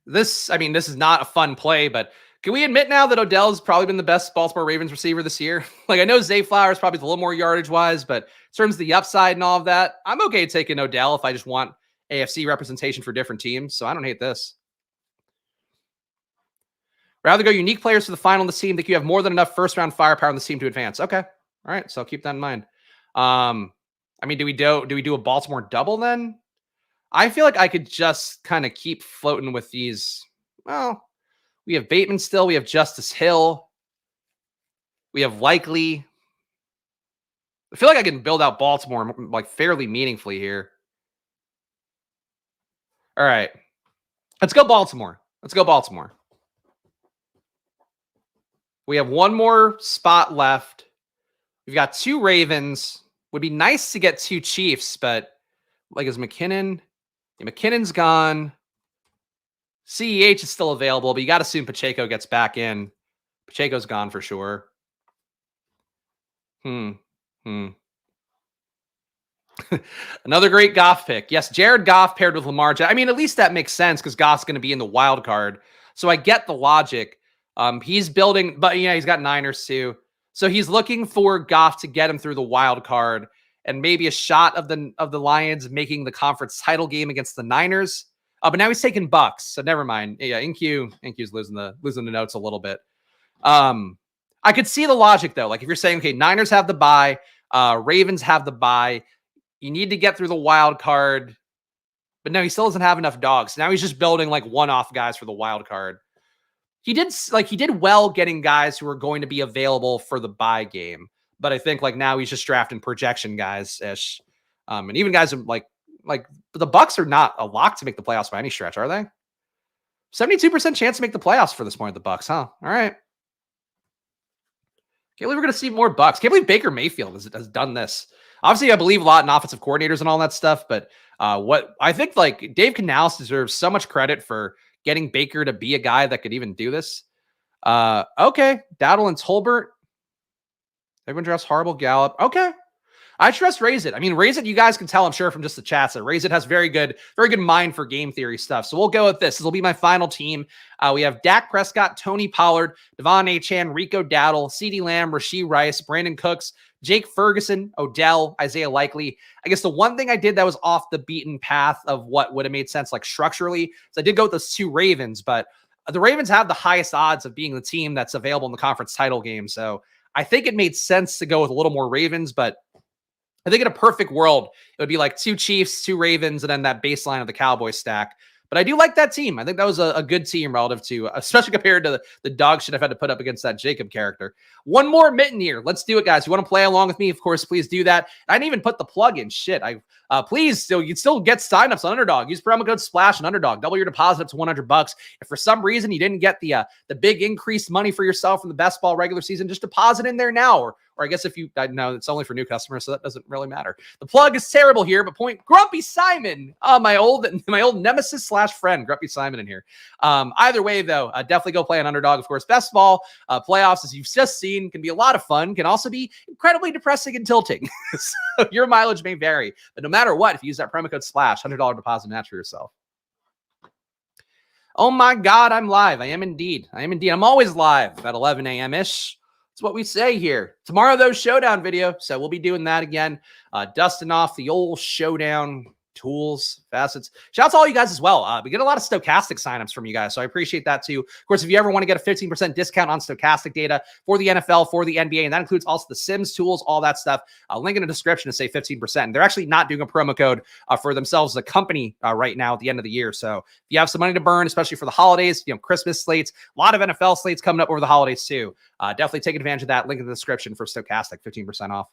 This is not a fun play, but Can we admit now that Odell's probably been the best Baltimore Ravens receiver this year? Like, I know Zay Flowers probably a little more yardage wise, but in terms of the upside and all of that, I'm okay taking Odell if I just want AFC representation for different teams. So I don't hate this. Rather go unique players for the final on the team. Think you have more than enough first round firepower on the team to advance. Okay. All right. So I'll keep that in mind. I mean, do we do a Baltimore double then? I feel like I could just kind of keep floating with these. Well, we have Bateman still. We have Justice Hill. We have Likely. I feel like I can build out Baltimore like fairly meaningfully here. All right. Let's go Baltimore. Let's go Baltimore. We have one more spot left. We've got 2 Ravens. Would be nice to get 2 Chiefs, but like is McKinnon? Yeah, McKinnon's gone. CEH is still available, but you got to assume Pacheco gets back in. Pacheco's gone for sure. Another great Goff pick. Yes, Jared Goff paired with Lamar. I mean, at least that makes sense because Goff's going to be in the wild card. So I get the logic. He's building, but yeah, he's got Niners too. So he's looking for Goff to get him through the wild card and maybe a shot of the Lions making the conference title game against the Niners. But now he's taking Bucks, so never mind. Yeah, InQ's losing the notes a little bit. I could see the logic though. Like if you're saying, okay, Niners have the bye, Ravens have the bye, you need to get through the wild card, but no, he still doesn't have enough dogs. Now he's just building like one-off guys for the wild card. He did well getting guys who are going to be available for the bye game, but I think like now he's just drafting projection guys ish, and even guys like the Bucks are not a lock to make the playoffs by any stretch, are they? 72% chance to make the playoffs for this point. The Bucks, huh? All right. Can't believe we're going to see more Bucks. Can't believe Baker Mayfield has done this. Obviously, I believe a lot in offensive coordinators and all that stuff, but what I think like Dave Canales deserves so much credit for getting Baker to be a guy that could even do this. Okay. Dowdle and Tolbert. Everyone drafts Horrible Gallup. Okay. I trust Raise It. I mean, Raise It, you guys can tell, I'm sure, from just the chats that Raise It has very good mind for game theory stuff. So we'll go with this. This will be my final team. We have Dak Prescott, Tony Pollard, Devon Achane, Rico Dowdle, CeeDee Lamb, Rashee Rice, Brandon Cooks, Jake Ferguson, Odell, Isaiah Likely. I guess the one thing I did that was off the beaten path of what would have made sense like structurally. So I did go with those 2 Ravens, but the Ravens have the highest odds of being the team that's available in the conference title game. So I think it made sense to go with a little more Ravens, but I think in a perfect world, it would be like 2 Chiefs, 2 Ravens, and then that baseline of the Cowboys stack. But I do like that team. I think that was a good team relative to, especially compared to the dog shit I've had to put up against that Jacob character. One more mitten here. Let's do it, guys. You want to play along with me? Of course, please do that. I didn't even put the plug in. Shit. Please, you'd still get signups on Underdog. Use promo code SPLASH on Underdog. Double your deposit up to $100. If for some reason you didn't get the big increased money for yourself from the best ball regular season, just deposit in there now. Or I guess if you know, it's only for new customers, so that doesn't really matter. The plug is terrible here, but point Grumpy Simon, my old nemesis / friend, Grumpy Simon in here. Either way, though, definitely go play on Underdog. Of course, best ball playoffs, as you've just seen, can be a lot of fun, can also be incredibly depressing and tilting. So your mileage may vary, but no matter what, if you use that promo code SPLASH, $100 deposit match for yourself. Oh my God, I'm live. I am indeed. I'm always live at 11 a.m.-ish. That's what we say here. Tomorrow, though, showdown video. So we'll be doing that again. Dusting off the old showdown tools, facets. Shout out to all you guys as well. We get a lot of stochastic signups from you guys, so I appreciate that too. Of course, if you ever want to get a 15% discount on stochastic data for the NFL, for the NBA, and that includes also the Sims tools, all that stuff, link in the description to say 15%. They're actually not doing a promo code for themselves as a company right now at the end of the year. So if you have some money to burn, especially for the holidays, Christmas slates, a lot of NFL slates coming up over the holidays too. Definitely take advantage of that. Link in the description for stochastic, 15% off.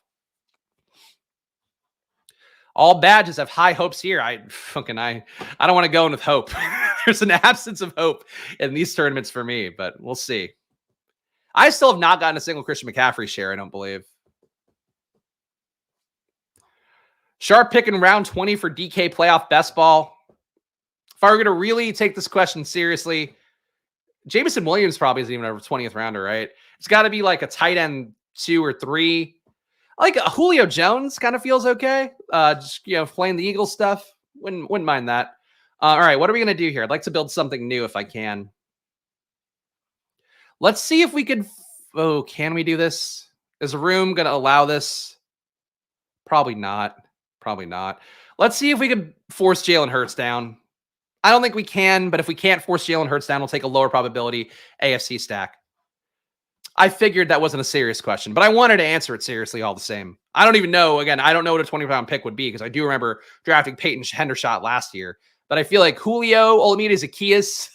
All badges have high hopes here. I don't want to go in with hope. There's an absence of hope in these tournaments for me, but we'll see. I still have not gotten a single Christian McCaffrey share, I don't believe. Sharp pick in round 20 for DK playoff best ball. If I were going to really take this question seriously, Jameson Williams probably isn't even a 20th rounder, right? It's got to be like a tight end 2 or 3. Like Julio Jones kind of feels okay. Just, playing the Eagles stuff. Wouldn't mind that. All right, what are we going to do here? I'd like to build something new if I can. Let's see if we could. Oh, can we do this? Is the room going to allow this? Probably not. Probably not. Let's see if we could force Jalen Hurts down. I don't think we can, but if we can't force Jalen Hurts down, we'll take a lower probability AFC stack. I figured that wasn't a serious question, but I wanted to answer it seriously all the same. I don't even know. Again, I don't know what a 20-pound pick would be because I do remember drafting Peyton Hendershot last year. But I feel like Julio, Olamide Zaccheaus,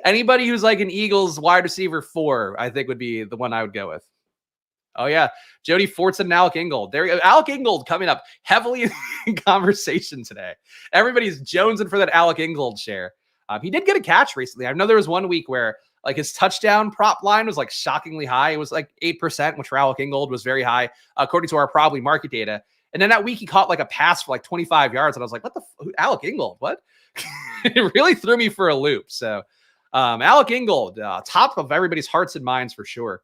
anybody who's like an Eagles wide receiver 4, I think would be the one I would go with. Oh, yeah. Jody Fortson and Alec Ingold. There we go. Alec Ingold coming up heavily in conversation today. Everybody's jonesing for that Alec Ingold share. He did get a catch recently. I know there was one week where like his touchdown prop line was like shockingly high. It was like 8%, which for Alec Ingold was very high, according to our probably market data. And then that week he caught like a pass for like 25 yards. And I was like, what the Alec Ingold? What? It really threw me for a loop. So Alec Ingold, top of everybody's hearts and minds for sure.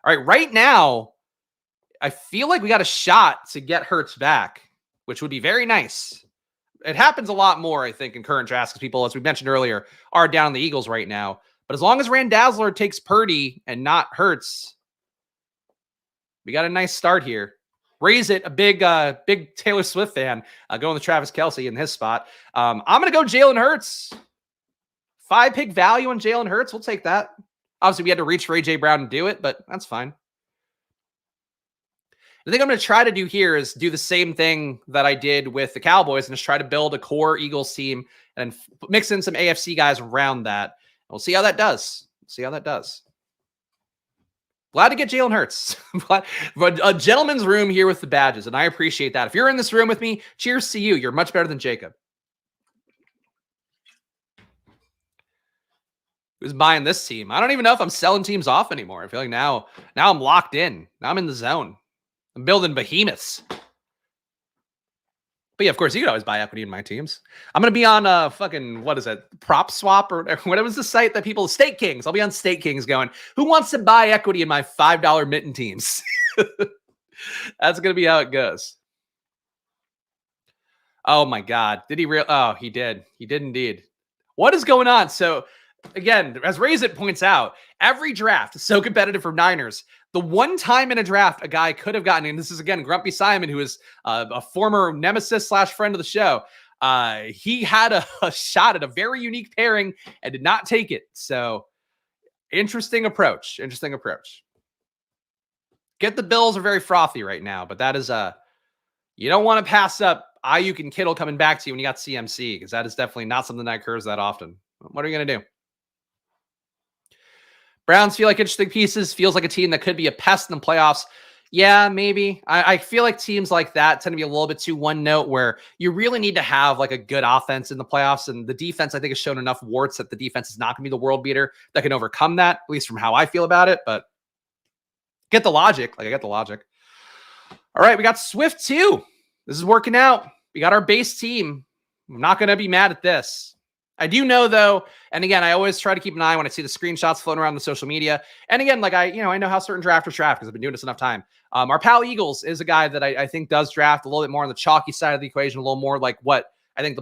All right, right now, I feel like we got a shot to get Hurts back, which would be very nice. It happens a lot more, I think, in current drafts because people, as we mentioned earlier, are down on the Eagles right now. But as long as Randazler takes Purdy and not Hurts, we got a nice start here. Raise it, a big Taylor Swift fan, going with Travis Kelce in his spot. I'm going to go Jalen Hurts. 5-pick value on Jalen Hurts. We'll take that. Obviously, we had to reach for A.J. Brown and do it, but that's fine. The thing I'm going to try to do here is do the same thing that I did with the Cowboys and just try to build a core Eagles team and mix in some AFC guys around that. We'll see how that does. Glad to get Jalen Hurts. A gentleman's room here with the badges, and I appreciate that. If you're in this room with me, cheers to you. You're much better than Jacob. Who's buying this team? I don't even know if I'm selling teams off anymore. I feel like now I'm locked in. Now I'm in the zone. I'm building behemoths. But yeah, of course, you could always buy equity in my teams. I'm going to be on fucking, what is it? Prop Swap or what was the site that people, Stake Kings. I'll be on Stake Kings going, who wants to buy equity in my $5 mitten teams? That's going to be how it goes. Oh my God. Did he Oh, he did. He did indeed. What is going on? So again, as Razit points out, every draft is so competitive for Niners. The one time in a draft a guy could have gotten, and this is again Grumpy Simon, who is a former nemesis / friend of the show. He had a shot at a very unique pairing and did not take it. So interesting approach. Get the Bills are very frothy right now, but that is you don't want to pass up Ayuk and Kittle coming back to you when you got CMC, because that is definitely not something that occurs that often. What are you going to do? Browns feel like interesting pieces. Feels like a team that could be a pest in the playoffs. Yeah, maybe. I feel like teams like that tend to be a little bit too one note, where you really need to have like a good offense in the playoffs. And the defense, I think, has shown enough warts that the defense is not going to be the world beater that can overcome that, at least from how I feel about it. But get the logic. I get the logic. All right, we got Swift too. This is working out. We got our base team. I'm not going to be mad at this. I do know though, and again, I always try to keep an eye when I see the screenshots floating around the social media. And again, like I know how certain drafters draft because I've been doing this enough time. Our pal Eagles is a guy that I think does draft a little bit more on the chalky side of the equation, a little more like what I think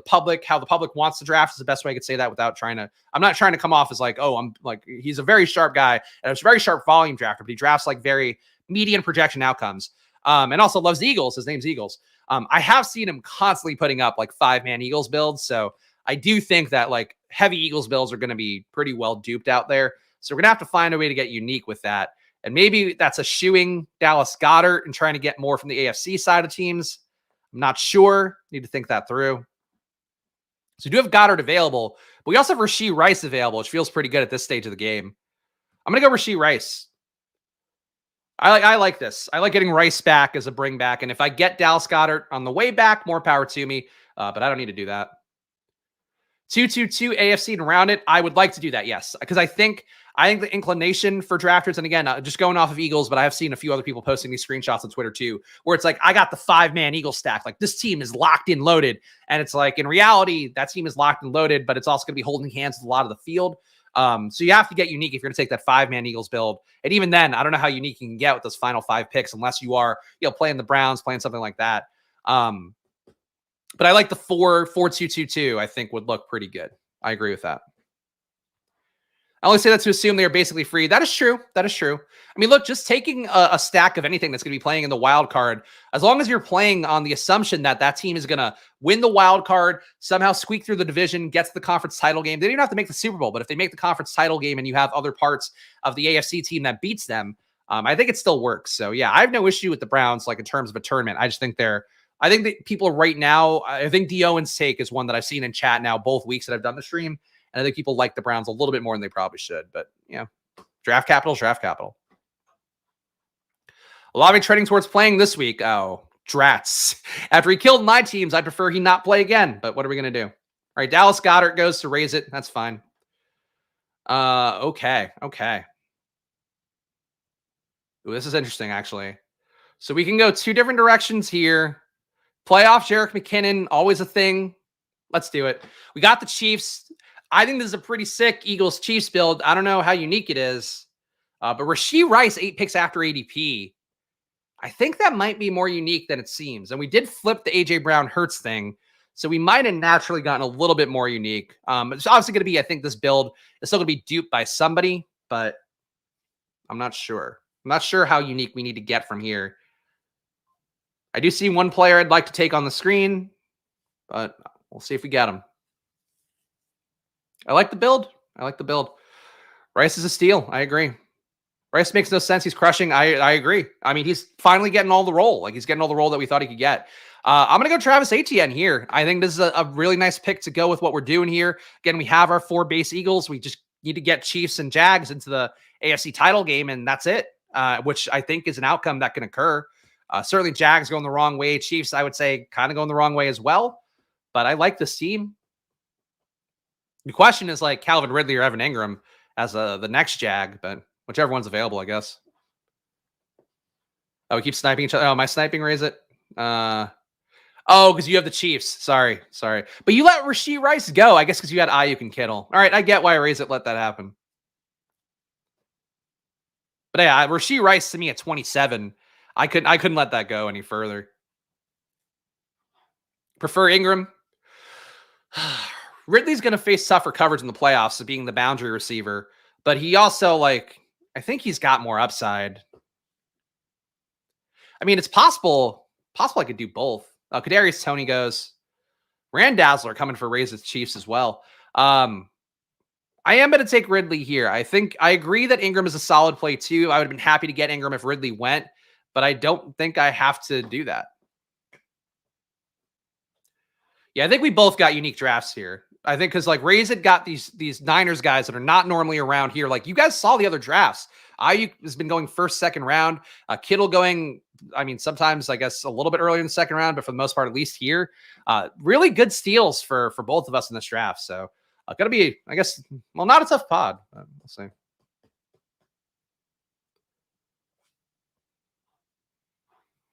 how the public wants to draft is the best way I could say that without I'm not trying to come off as like, oh, I'm like, he's a very sharp guy and it's a very sharp volume drafter, but he drafts like very median projection outcomes. And also loves the Eagles. His name's Eagles. I have seen him constantly putting up like 5-man Eagles builds. So I do think that like heavy Eagles builds are going to be pretty well duped out there. So we're going to have to find a way to get unique with that. And maybe that's eschewing Dallas Goedert and trying to get more from the AFC side of teams. I'm not sure. Need to think that through. So we do have Goddard available, but we also have Rashee Rice available, which feels pretty good at this stage of the game. I'm going to go Rashee Rice. I like this. I like getting Rice back as a bring back. And if I get Dallas Goedert on the way back, more power to me. But I don't need to do that. 2-2-2 AFC and round it. I would like to do that, yes. Because I think the inclination for drafters, and again, just going off of Eagles, but I have seen a few other people posting these screenshots on Twitter too, where it's like, I got the 5-man Eagle stack. Like this team is locked in, loaded. And it's like, in reality, that team is locked and loaded, but it's also going to be holding hands with a lot of the field. So you have to get unique if you're going to take that 5-man Eagles build. And even then, I don't know how unique you can get with those final 5 picks, unless you are, playing the Browns, playing something like that. But I like the 4-4-2-2-2. I think would look pretty good. I agree with that. I only say that to assume they are basically free. That is true. That is true. I mean, look, just taking a stack of anything that's going to be playing in the wild card, as long as you're playing on the assumption that that team is going to win the wild card, somehow squeak through the division, get to the conference title game. They don't even have to make the Super Bowl, but if they make the conference title game and you have other parts of the AFC team that beats them, I think it still works. So yeah, I have no issue with the Browns, like in terms of a tournament. I just think I think that people right now, I think D. Owen's take is one that I've seen in chat now both weeks that I've done the stream. And I think people like the Browns a little bit more than they probably should. But, draft capital is draft capital. A lot of me trending towards playing this week. Oh, drats. After he killed my teams, I'd prefer he not play again. But what are we going to do? All right, Dallas Goedert goes to raise it. That's fine. Okay. Ooh, this is interesting, actually. So we can go two different directions here. Playoff Jerick McKinnon, always a thing. Let's do it. We got the Chiefs. I think this is a pretty sick Eagles-Chiefs build. I don't know how unique it is. But Rashee Rice, 8 picks after ADP. I think that might be more unique than it seems. And we did flip the A.J. Brown-Hurts thing. So we might have naturally gotten a little bit more unique. It's obviously going to be, I think this build is still going to be duped by somebody. But I'm not sure. I'm not sure how unique we need to get from here. I do see one player I'd like to take on the screen. But we'll see if we get him. I like the build. Rice is a steal. I agree. Rice makes no sense. He's crushing. I agree. I mean, he's finally getting all the role. Like, he's getting all the role that we thought he could get. I'm going to go Travis Etienne here. I think this is a really nice pick to go with what we're doing here. Again, we have our 4 base Eagles. We just need to get Chiefs and Jags into the AFC title game, and that's it, which I think is an outcome that can occur. Certainly Jags going the wrong way. Chiefs, I would say, kind of going the wrong way as well. But I like this team. The question is like Calvin Ridley or Evan Ingram as the next Jag, but whichever one's available, I guess. Oh, we keep sniping each other. Oh, am I sniping? Raise it. Oh, because you have the Chiefs. Sorry. But you let Rashee Rice go, I guess, because you had Ayuk and Kittle. All right, I get why Raise It let that happen. But yeah, Rashee Rice to me at 27. I couldn't let that go any further. Prefer Ingram. Ridley's going to face tougher coverage in the playoffs of being the boundary receiver, but he also, I think he's got more upside. I mean, it's possible I could do both. Kadarius Toney goes. Rand-Dazzler coming for Raise the Chiefs as well. I am going to take Ridley here. I agree that Ingram is a solid play too. I would have been happy to get Ingram if Ridley went, but I don't think I have to do that. Yeah, I think we both got unique drafts here. I think because Raise It got these Niners guys that are not normally around here. Like, you guys saw the other drafts. Ayuk has been going first, second round. Kittle going, I mean, sometimes I guess a little bit earlier in the second round, but for the most part, at least here, really good steals for both of us in this draft. So gonna be, I guess, well, not a tough pod. We'll see.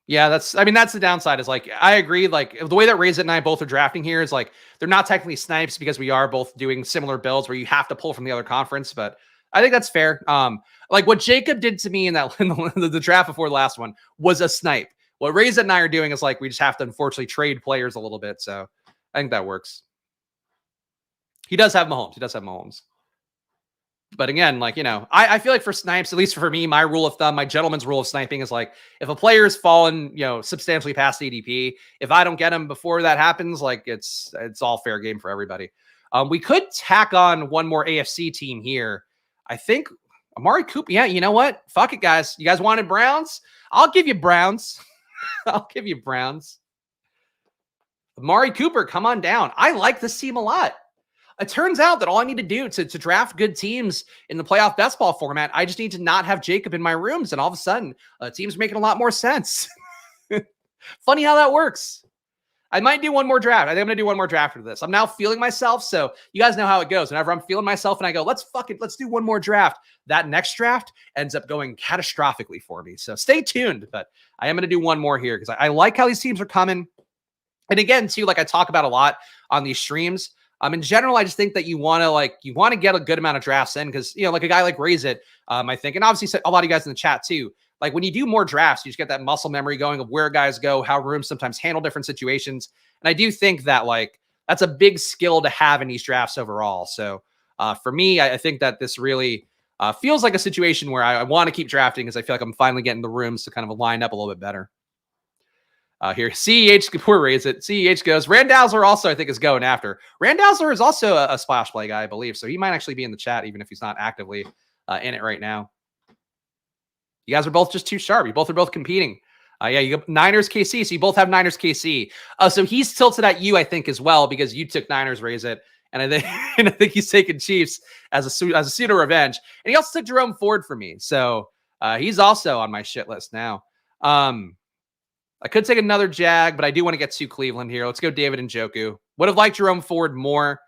Yeah, that's the downside is I agree. The way that Raise It and I both are drafting here is they're not technically snipes because we are both doing similar builds where you have to pull from the other conference, but I think that's fair. What Jacob did to me in the draft before the last one was a snipe. What Raise It and I are doing is we just have to unfortunately trade players a little bit. So I think that works. He does have Mahomes. But again, I feel like for snipes, at least for me, my rule of thumb, my gentleman's rule of sniping is if a player's fallen, substantially past ADP, if I don't get him before that happens, it's all fair game for everybody. We could tack on one more AFC team here. I think Amari Cooper. Yeah, you know what? Fuck it, guys. You guys wanted Browns? I'll give you Browns. Amari Cooper, come on down. I like this team a lot. It turns out that all I need to do to draft good teams in the playoff best ball format, I just need to not have Jacob in my rooms, and all of a sudden, teams are making a lot more sense. Funny how that works. I might do one more draft. I think I'm going to do one more draft after this. I'm now feeling myself, so you guys know how it goes. Whenever I'm feeling myself and I go, let's do one more draft, that next draft ends up going catastrophically for me. So stay tuned, but I am going to do one more here because I like how these teams are coming. And again, too, I talk about a lot on these streams, in general, I just think that you want to get a good amount of drafts in because, a guy like Raise It, I think, and obviously a lot of you guys in the chat too, when you do more drafts, you just get that muscle memory going of where guys go, how rooms sometimes handle different situations. And I do think that that's a big skill to have in these drafts overall. So For me, I think that this really feels like a situation where I want to keep drafting because I feel like I'm finally getting the rooms to kind of line up a little bit better. Here, CEH, poor raise it. CEH goes. Randazler also, I think, is going after. Randazler is also a splash play guy, I believe. So he might actually be in the chat, even if he's not actively in it right now. You guys are both just too sharp. You both are both competing. Yeah, you got Niners KC. So you both have Niners KC. So he's tilted at you, I think, as well, because you took Niners, raise it. And I think he's taking Chiefs as a pseudo revenge. And he also took Jerome Ford for me. So he's also on my shit list now. I could take another Jag, but I do want to get to Cleveland here. Let's go David Njoku. Would have liked Jerome Ford more.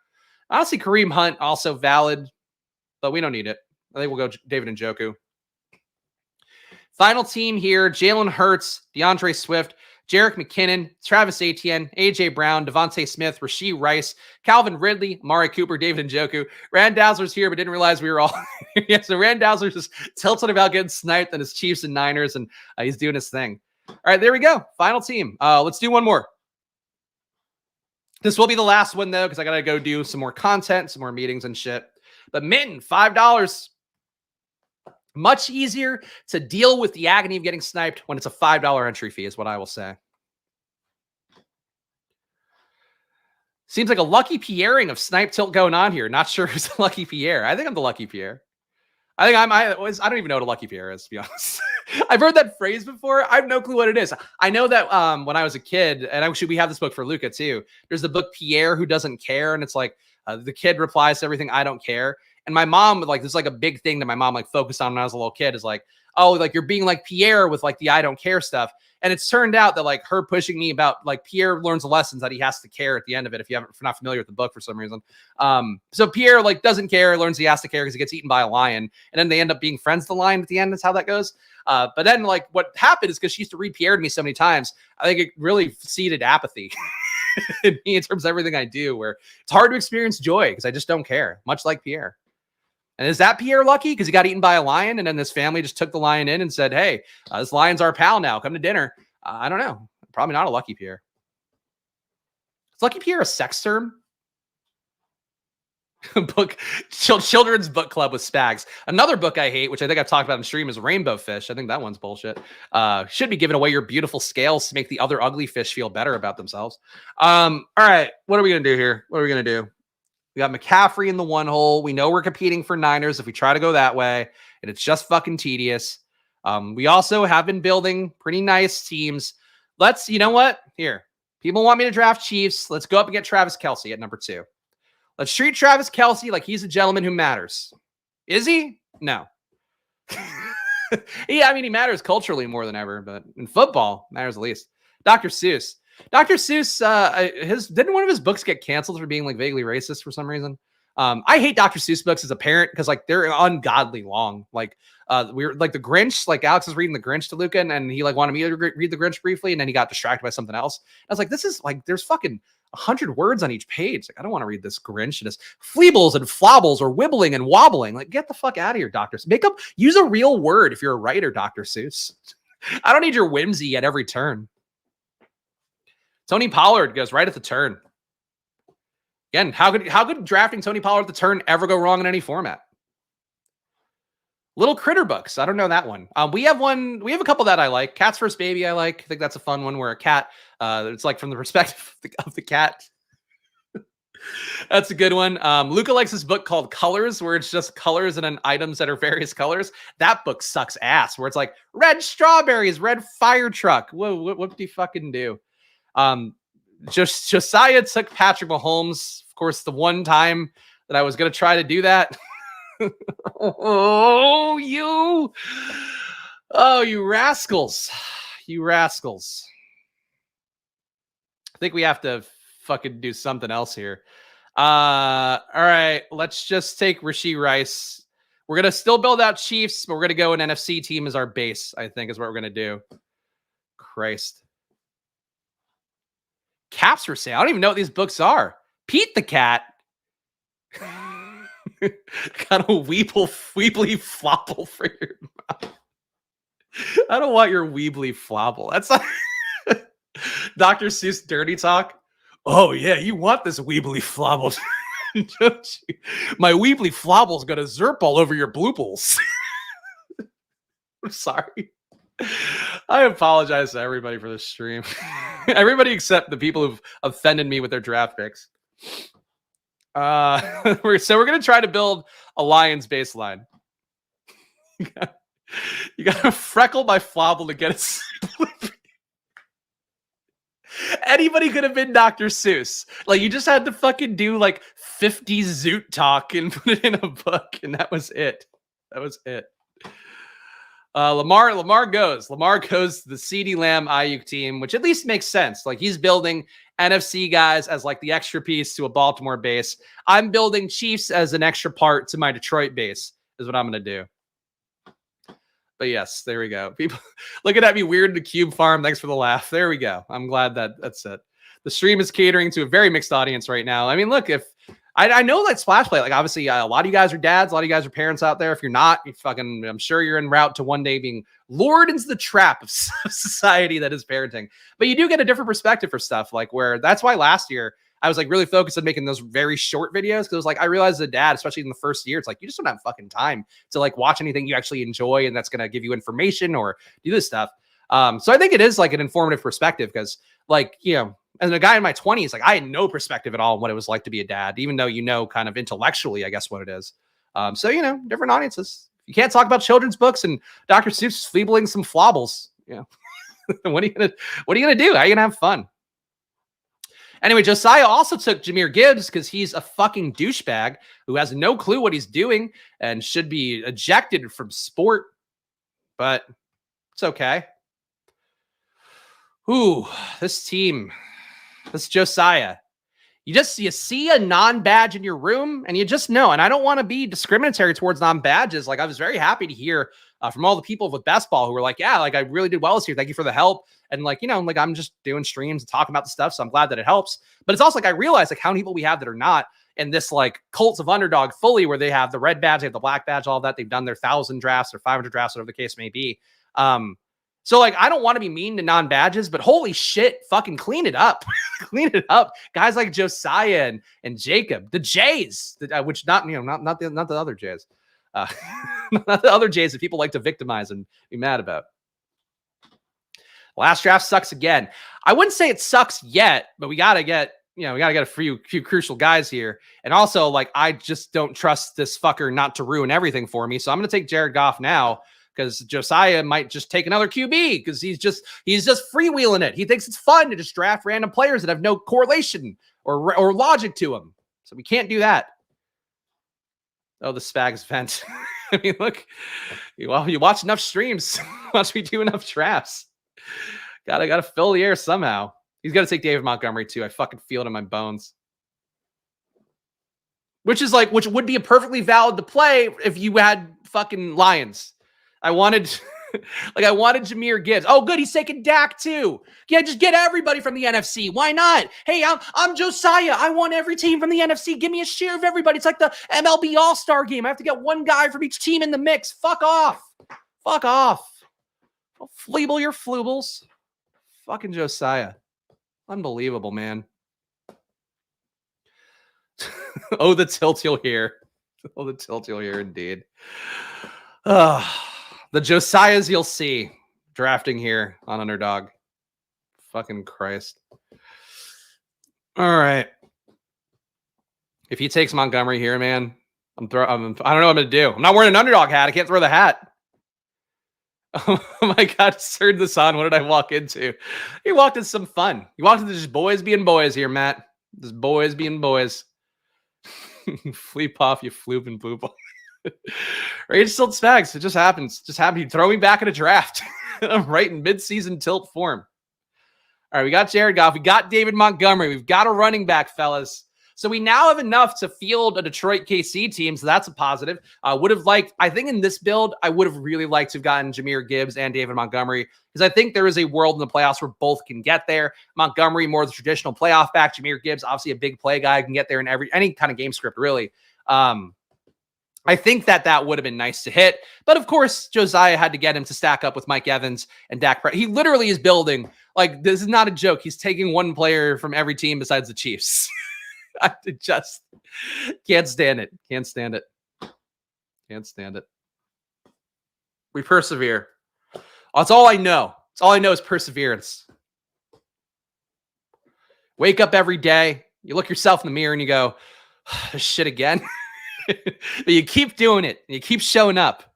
Honestly, Kareem Hunt also valid, but we don't need it. I think we'll go David Njoku. Final team here, Jalen Hurts, DeAndre Swift, Jerick McKinnon, Travis Etienne, A.J. Brown, Devontae Smith, Rashee Rice, Calvin Ridley, Amari Cooper, David Njoku. Randazler's here, but didn't realize we were all yeah, so Randazler's just tilted about getting sniped on his Chiefs and Niners, and he's doing his thing. All right, there we go. Final team. Let's do one more. This will be the last one, though, because I got to go do some more content, some more meetings and shit. But Mitten, $5. Much easier to deal with the agony of getting sniped when it's a $5 entry fee, is what I will say. Seems like a lucky Pierreing of snipe tilt going on here. Not sure who's the lucky Pierre. I think I'm the lucky Pierre. I don't even know what a lucky Pierre is, to be honest. I've heard that phrase before. I have no clue what it is. I know that when I was a kid, and we have this book for Luca too. There's the book Pierre Who Doesn't Care, and it's like the kid replies to everything, I don't care. And my mom, like, this is like a big thing that my mom like focused on when I was a little kid, is like, oh, like you're being like Pierre with like the I don't care stuff. And it's turned out that like her pushing me about like Pierre learns lessons that he has to care at the end of it. If you're not familiar with the book for some reason. So Pierre like doesn't care, learns he has to care because he gets eaten by a lion. And then they end up being friends with the lion at the end. That's how that goes. But then like what happened is because she used to read Pierre to me so many times, I think it really seeded apathy in me in terms of everything I do, where it's hard to experience joy because I just don't care, much like Pierre. And is that Pierre lucky because he got eaten by a lion and then this family just took the lion in and said, hey, this lion's our pal now. Come to dinner. I don't know. Probably not a lucky Pierre. Is lucky Pierre a sex term? Children's book club with Spags. Another book I hate, which I think I've talked about in stream, is Rainbow Fish. I think that one's bullshit. Should be giving away your beautiful scales to make the other ugly fish feel better about themselves. All right. What are we going to do here? What are we going to do? We got McCaffrey in the one hole. We know we're competing for Niners if we try to go that way, and it's just fucking tedious. We also have been building pretty nice teams. You know what? Here, people want me to draft Chiefs. Let's go up and get Travis Kelce at number 2. Let's treat Travis Kelce like he's a gentleman who matters. Is he? No. Yeah, I mean, he matters culturally more than ever, but in football, matters the least. Dr. Seuss. Dr. Seuss, didn't one of his books get canceled for being like vaguely racist for some reason? I hate Dr. Seuss books as a parent because like they're ungodly long. Like we were like the Grinch. Like Alex was reading the Grinch to Luca, and he like wanted me to read the Grinch briefly, and then he got distracted by something else. I was like, this is like there's fucking 100 words on each page. Like I don't want to read this Grinch and his fleebles and flobbles or wibbling and wobbling. Like get the fuck out of here, Doctor. Use a real word if you're a writer, Dr. Seuss. I don't need your whimsy at every turn. Tony Pollard goes right at the turn. Again, how could drafting Tony Pollard at the turn ever go wrong in any format? Little Critter books. I don't know that one. We have a couple that I like. Cat's First Baby I like. I think that's a fun one where a cat, it's like from the perspective of the cat. That's a good one. Luca likes this book called Colors, where it's just colors and then items that are various colors. That book sucks ass, where it's like red strawberries, red fire truck. Whoa, what do you fucking do? Josiah took Patrick Mahomes. Of course, the one time that I was going to try to do that. You rascals. You rascals. I think we have to fucking do something else here. All right, let's just take Rashee Rice. We're going to still build out Chiefs, but we're going to go an NFC team as our base, I think is what we're going to do. Christ. Caps for sale. I don't even know what these books are. Pete the Cat. Kind of weebly flopple for your mouth. I don't want your weebly flopple. That's not Dr. Seuss dirty talk. Oh yeah, you want this weebly flopple. My Weebly Flobble's gonna zerp all over your bloobles. I'm sorry. I apologize to everybody for this stream. Everybody except the people who've offended me with their draft picks. So we're gonna try to build a Lions baseline. You gotta freckle my Flobble to get it. Anybody could have been Dr. Seuss. Like, you just had to fucking do like 50 Zoot talk and put it in a book, and that was it. That was it. Lamar goes to the CeeDee Lamb Ayuk team, which at least makes sense. Like, he's building NFC guys as like the extra piece to a Baltimore base. I'm building Chiefs as an extra part to my Detroit base, is what I'm gonna do. But yes, there we go. People looking at me weird in the Cube Farm. Thanks for the laugh. There we go. I'm glad that's it. The stream is catering to a very mixed audience right now. I mean, look, if I know that Splash Play, like obviously a lot of you guys are dads, a lot of you guys are parents out there. If you're not, I'm sure you're en route to one day being lured into the trap of society that is parenting. But you do get a different perspective for stuff, like where that's why last year I was like really focused on making those very short videos, because it was like I realized as a dad, especially in the first year, it's like you just don't have fucking time to like watch anything you actually enjoy and that's gonna give you information or do this stuff. So I think it is like an informative perspective, because like, you know, as a guy in my 20s, like I had no perspective at all on what it was like to be a dad, even though you know kind of intellectually, I guess, what it is. So you know, different audiences. You can't talk about children's books and Dr. Seuss feebling some flobbles. You know, what are you gonna do? How are you gonna have fun? Anyway, Josiah also took Jahmyr Gibbs because he's a fucking douchebag who has no clue what he's doing and should be ejected from sport. But it's okay. Ooh, this team, this Josiah. You see a non-badge in your room and you just know. And I don't want to be discriminatory towards non-badges. Like, I was very happy to hear from all the people with best ball who were like, yeah, like I really did well this year. Thank you for the help. And like, you know, like I'm just doing streams and talking about the stuff. So I'm glad that it helps. But it's also like, I realize like how many people we have that are not in this like cults of Underdog fully, where they have the red badge, they have the black badge, all of that. They've done their 1,000 drafts or 500 drafts, whatever the case may be. So like, I don't want to be mean to non-badges, but holy shit, fucking clean it up. Clean it up. Guys like Josiah and Jacob, the Jays, which not the other Jays. Not the other Jays that people like to victimize and be mad about. Last draft sucks again. I wouldn't say it sucks yet, but we gotta get a few crucial guys here. And also, like, I just don't trust this fucker not to ruin everything for me. So I'm gonna take Jared Goff now, because Josiah might just take another QB because he's just freewheeling it. He thinks it's fun to just draft random players that have no correlation or logic to them. So we can't do that. Oh, the Spags vent. I mean, look, you watch enough streams, watch me do enough drafts. Gotta fill the air somehow. He's got to take David Montgomery too. I fucking feel it in my bones. Which would be a perfectly valid to play if you had fucking Lions. I wanted Jahmyr Gibbs. Oh, good. He's taking Dak too. Yeah, just get everybody from the NFC. Why not? Hey, I'm Josiah. I want every team from the NFC. Give me a share of everybody. It's like the MLB All-Star game. I have to get one guy from each team in the mix. Fuck off. Fuck off. I'll fleeble your flubles. Fucking Josiah. Unbelievable, man. Oh, the tilt you'll hear. Oh, the tilt you'll hear indeed. The Josiahs you'll see drafting here on Underdog. Fucking Christ. All right. If he takes Montgomery here, man, I don't know what I'm going to do. I'm not wearing an Underdog hat. I can't throw the hat. Oh my God, turned this on. What did I walk into? He walked into some fun. He walked into just boys being boys here, Matt. Just boys being boys. Fleep off, you floop and poop. Rage still Spags. It just happens. Just happened. You throw me back in a draft. I'm right in mid-season tilt form. All right, we got Jared Goff. We got David Montgomery. We've got a running back, fellas. So we now have enough to field a Detroit KC team. So that's a positive. I think in this build, I would have really liked to have gotten Jahmyr Gibbs and David Montgomery, because I think there is a world in the playoffs where both can get there. Montgomery, more the traditional playoff back. Jahmyr Gibbs, obviously a big play guy, can get there in any kind of game script, really. I think that would have been nice to hit. But of course, Josiah had to get him to stack up with Mike Evans and Dak Prescott. He literally is building, like, this is not a joke. He's taking one player from every team besides the Chiefs. I just can't stand it. Can't stand it. Can't stand it. We persevere. That's all I know. That's all I know is perseverance. Wake up every day. You look yourself in the mirror and you go, shit again. But you keep doing it. And you keep showing up.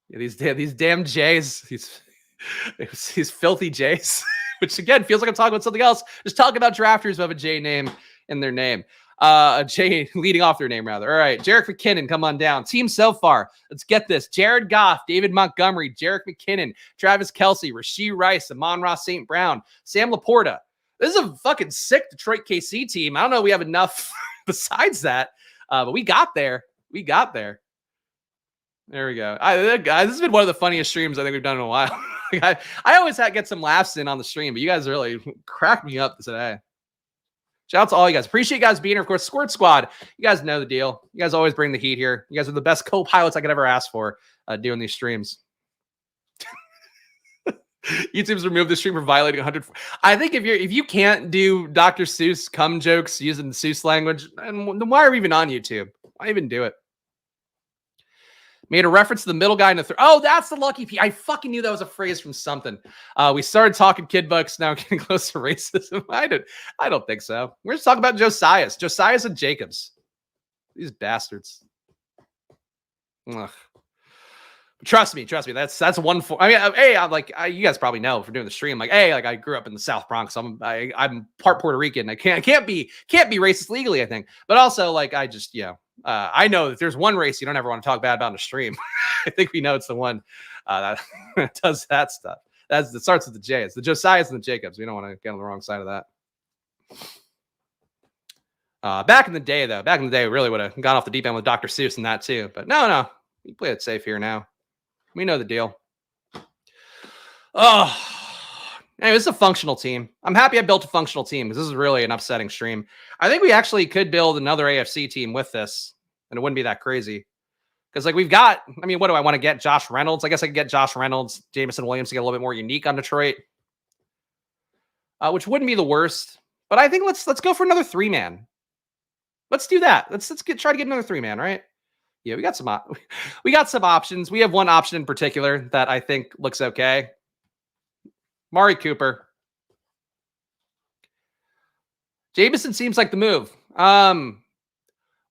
Yeah, these damn Jays. These filthy Jays. Which again feels like I'm talking about something else. Just talking about drafters who have a J name in their name. A J leading off their name, rather. All right, Jerick McKinnon, come on down. Team so far, let's get this. Jared Goff, David Montgomery, Jerick McKinnon, Travis Kelce, Rashee Rice, Amon-Ra St. Brown, Sam Laporta. This is a fucking sick Detroit KC team. I don't know if we have enough besides that, but we got there. We got there. There we go. This has been one of the funniest streams I think we've done in a while. I always get some laughs in on the stream, but you guys really cracked me up today. Shout out to all you guys. Appreciate you guys being here. Of course, Squirt Squad. You guys know the deal. You guys always bring the heat here. You guys are the best co-pilots I could ever ask for doing these streams. YouTube's removed the stream for violating 100. I think if you can't do Dr. Seuss cum jokes using the Seuss language, then why are we even on YouTube? Why even do it? Made a reference to the middle guy in the oh, that's the lucky P. I fucking knew that was a phrase from something. We started talking kid books, now getting close to racism. I don't think so. We're just talking about Josiah's and Jacobs. These bastards. Ugh. Trust me. That's one for. I mean, hey, you guys probably know for doing the stream. Like, hey, like I grew up in the South Bronx. I'm part Puerto Rican. I can't be racist legally. I think, but also like I just I know that there's one race you don't ever want to talk bad about in a stream. I think we know it's the one that does that stuff. It starts with the J. It's the Josiahs and the Jacobs. We don't want to get on the wrong side of that. Back in the day, we really would have gone off the deep end with Dr. Seuss and that too. But no, we play it safe here now. We know the deal. Oh, anyway, this is a functional team. I'm happy I built a functional team because this is really an upsetting stream. I think we actually could build another AFC team with this, and it wouldn't be that crazy. Because like we've got, I mean, what do I want to get? Josh Reynolds. I guess I could get Josh Reynolds, Jameson Williams to get a little bit more unique on Detroit, which wouldn't be the worst. But I think let's go for another 3-man. Let's do that. Let's try to get another 3-man, right? Yeah, we got some options. We have one option in particular that I think looks okay. Mari Cooper. Jameson seems like the move.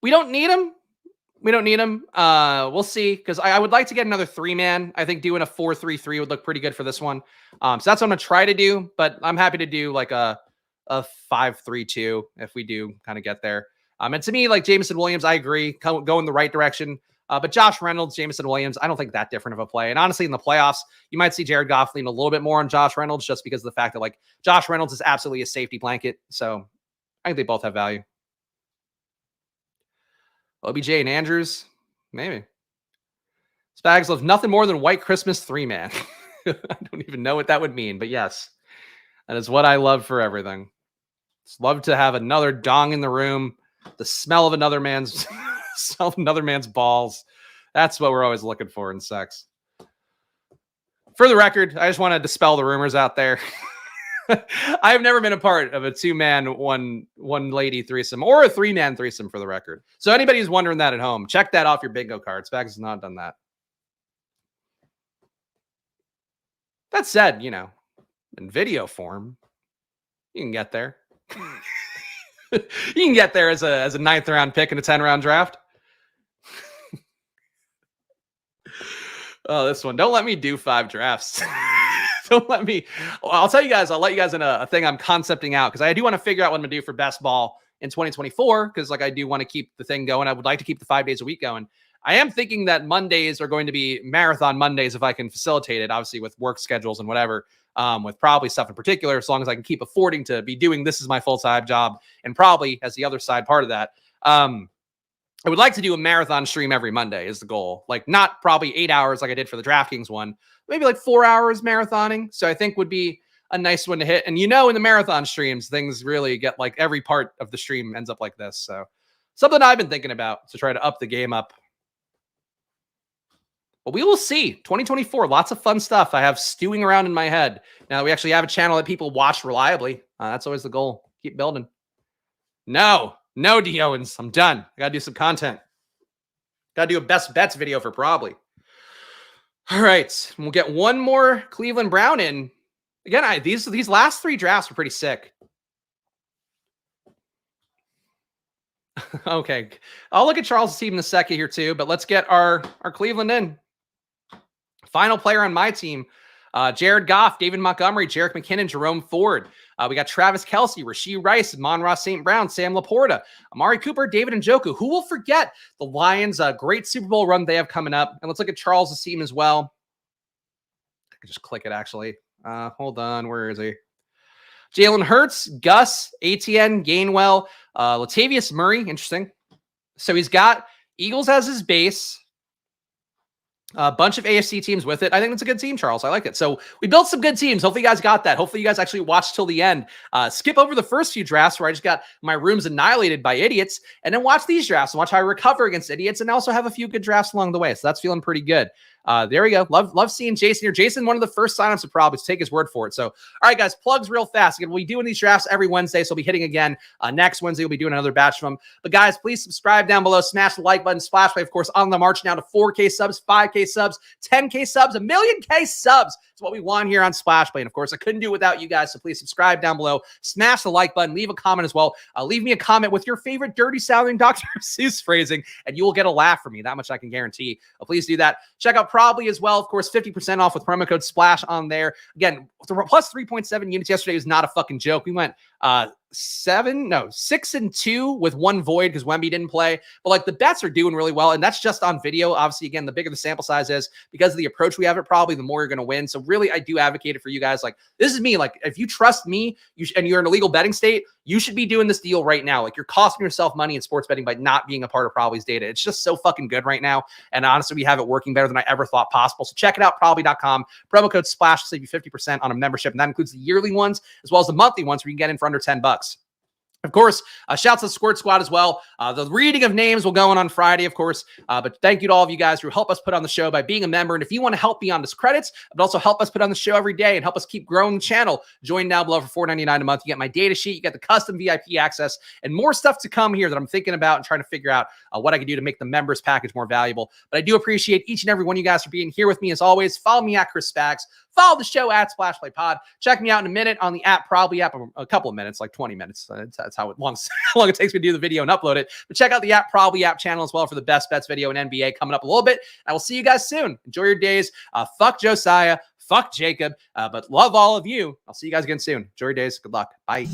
We don't need him. We'll see, because I would like to get another 3-man. I think doing a 4-3-3 would look pretty good for this one. So that's what I'm going to try to do, but I'm happy to do like a 5-3-2 if we do kind of get there. And to me, like Jameson Williams, I agree, go in the right direction. But Josh Reynolds, Jameson Williams, I don't think that different of a play. And honestly, in the playoffs, you might see Jared Goff lean a little bit more on Josh Reynolds just because of the fact that like Josh Reynolds is absolutely a safety blanket. So I think they both have value. OBJ and Andrews, maybe. Spags loves nothing more than White Christmas 3-man. I don't even know what that would mean, but yes, that is what I love for everything. Just love to have another dong in the room. The smell of another man's balls. That's what we're always looking for in sex. For the record, I just want to dispel the rumors out there. I have never been a part of a 2-man, one lady threesome or a 3-man threesome, for the record. So anybody who's wondering that at home, check that off your bingo card. Spags has not done that. That said, in video form, you can get there. You can get there as a 9th round pick in a 10-round draft. Oh, this one. Don't let me do 5 drafts. Don't let me. Well, I'll let you guys in a thing I'm concepting out, because I do want to figure out what I'm going to do for best ball in 2024, because like I do want to keep the thing going. I would like to keep the 5 days a week going. I am thinking that Mondays are going to be marathon Mondays if I can facilitate it, obviously with work schedules and whatever. With probably stuff in particular, as long as I can keep affording to be doing this as my full-time job, and probably as the other side part of that. I would like to do a marathon stream every Monday is the goal. Like not probably 8 hours like I did for the DraftKings one, maybe like 4 hours marathoning. So I think would be a nice one to hit. And in the marathon streams, things really get like every part of the stream ends up like this. So something I've been thinking about to try to up the game up. But we will see. 2024, lots of fun stuff I have stewing around in my head. Now we actually have a channel that people watch reliably. That's always the goal. Keep building. No, No D. Owens. I'm done. I gotta do some content. Gotta do a best bets video for probably. All right. We'll get one more Cleveland Brown in. Again, these last 3 drafts were pretty sick. Okay. I'll look at Charles' team in a second here too, but let's get our Cleveland in. Final player on my team, Jared Goff, David Montgomery, Jerick McKinnon, Jerome Ford. We got Travis Kelce, Rashee Rice, Amon-Ra St. Brown, Sam Laporta, Amari Cooper, David Njoku. Who will forget the Lions' great Super Bowl run they have coming up? And let's look at Charles' team as well. I can just click it, actually. Hold on. Where is he? Jalen Hurts, Gus, ATN, Gainwell, Latavius Murray. Interesting. So he's got Eagles as his base. A bunch of AFC teams with it. I think that's a good team, Charles. I like it. So we built some good teams. Hopefully you guys got that. Hopefully you guys actually watched till the end. Skip over the first few drafts where I just got my rooms annihilated by idiots, and then watch these drafts and watch how I recover against idiots, and also have a few good drafts along the way. So that's feeling pretty good. There we go. Love seeing Jason here. Jason, one of the first signups of probably, take his word for it. So, all right, guys, plugs real fast. Again, we'll be doing these drafts every Wednesday, so we'll be hitting again next Wednesday. We'll be doing another batch of them. But guys, please subscribe down below. Smash the like button. Splash Play, of course, on the march now to 4K subs, 5K subs, 10K subs, 1,000,000K subs. It's what we want here on Splash Play. And of course, I couldn't do it without you guys. So please subscribe down below. Smash the like button. Leave a comment as well. Leave me a comment with your favorite dirty sounding Dr. Seuss phrasing, and you will get a laugh from me. That much I can guarantee. Please do that. Check out Probably as well. Of course, 50% off with promo code SPLASH on there. Again, plus 3.7 units yesterday was not a fucking joke. We went 6-2 with 1 void because Wemby didn't play. But like the bets are doing really well, and that's just on video. Obviously, again, the bigger the sample size is because of the approach we have it, probably the more you're going to win. So really, I do advocate it for you guys. Like, this is me. Like, if you trust me and you're in a legal betting state, you should be doing this deal right now. Like, you're costing yourself money in sports betting by not being a part of Probably's data. It's just so fucking good right now. And honestly, we have it working better than I ever thought possible. So check it out, probably.com. Promo code SPLASH will save you 50% on a membership. And that includes the yearly ones as well as the monthly ones where you can get in for under $10. Of course, shouts to the Squirt Squad as well. The reading of names will go on Friday, of course. But thank you to all of you guys who help us put on the show by being a member. And if you want to help beyond this credits, but also help us put on the show every day and help us keep growing the channel, join down below for $4.99 a month. You get my data sheet, you get the custom VIP access, and more stuff to come here that I'm thinking about and trying to figure out what I can do to make the members package more valuable. But I do appreciate each and every one of you guys for being here with me as always. Follow me at Chris Spags. Follow the show at Splash Play Pod. Check me out in a minute on the Probably app. A couple of minutes, like 20 minutes. That's how long it takes me to do the video and upload it. But check out the Probly app channel as well for the best bets video in NBA coming up a little bit. I will see you guys soon. Enjoy your days. Fuck Josiah. Fuck Jacob. But love all of you. I'll see you guys again soon. Enjoy your days. Good luck. Bye.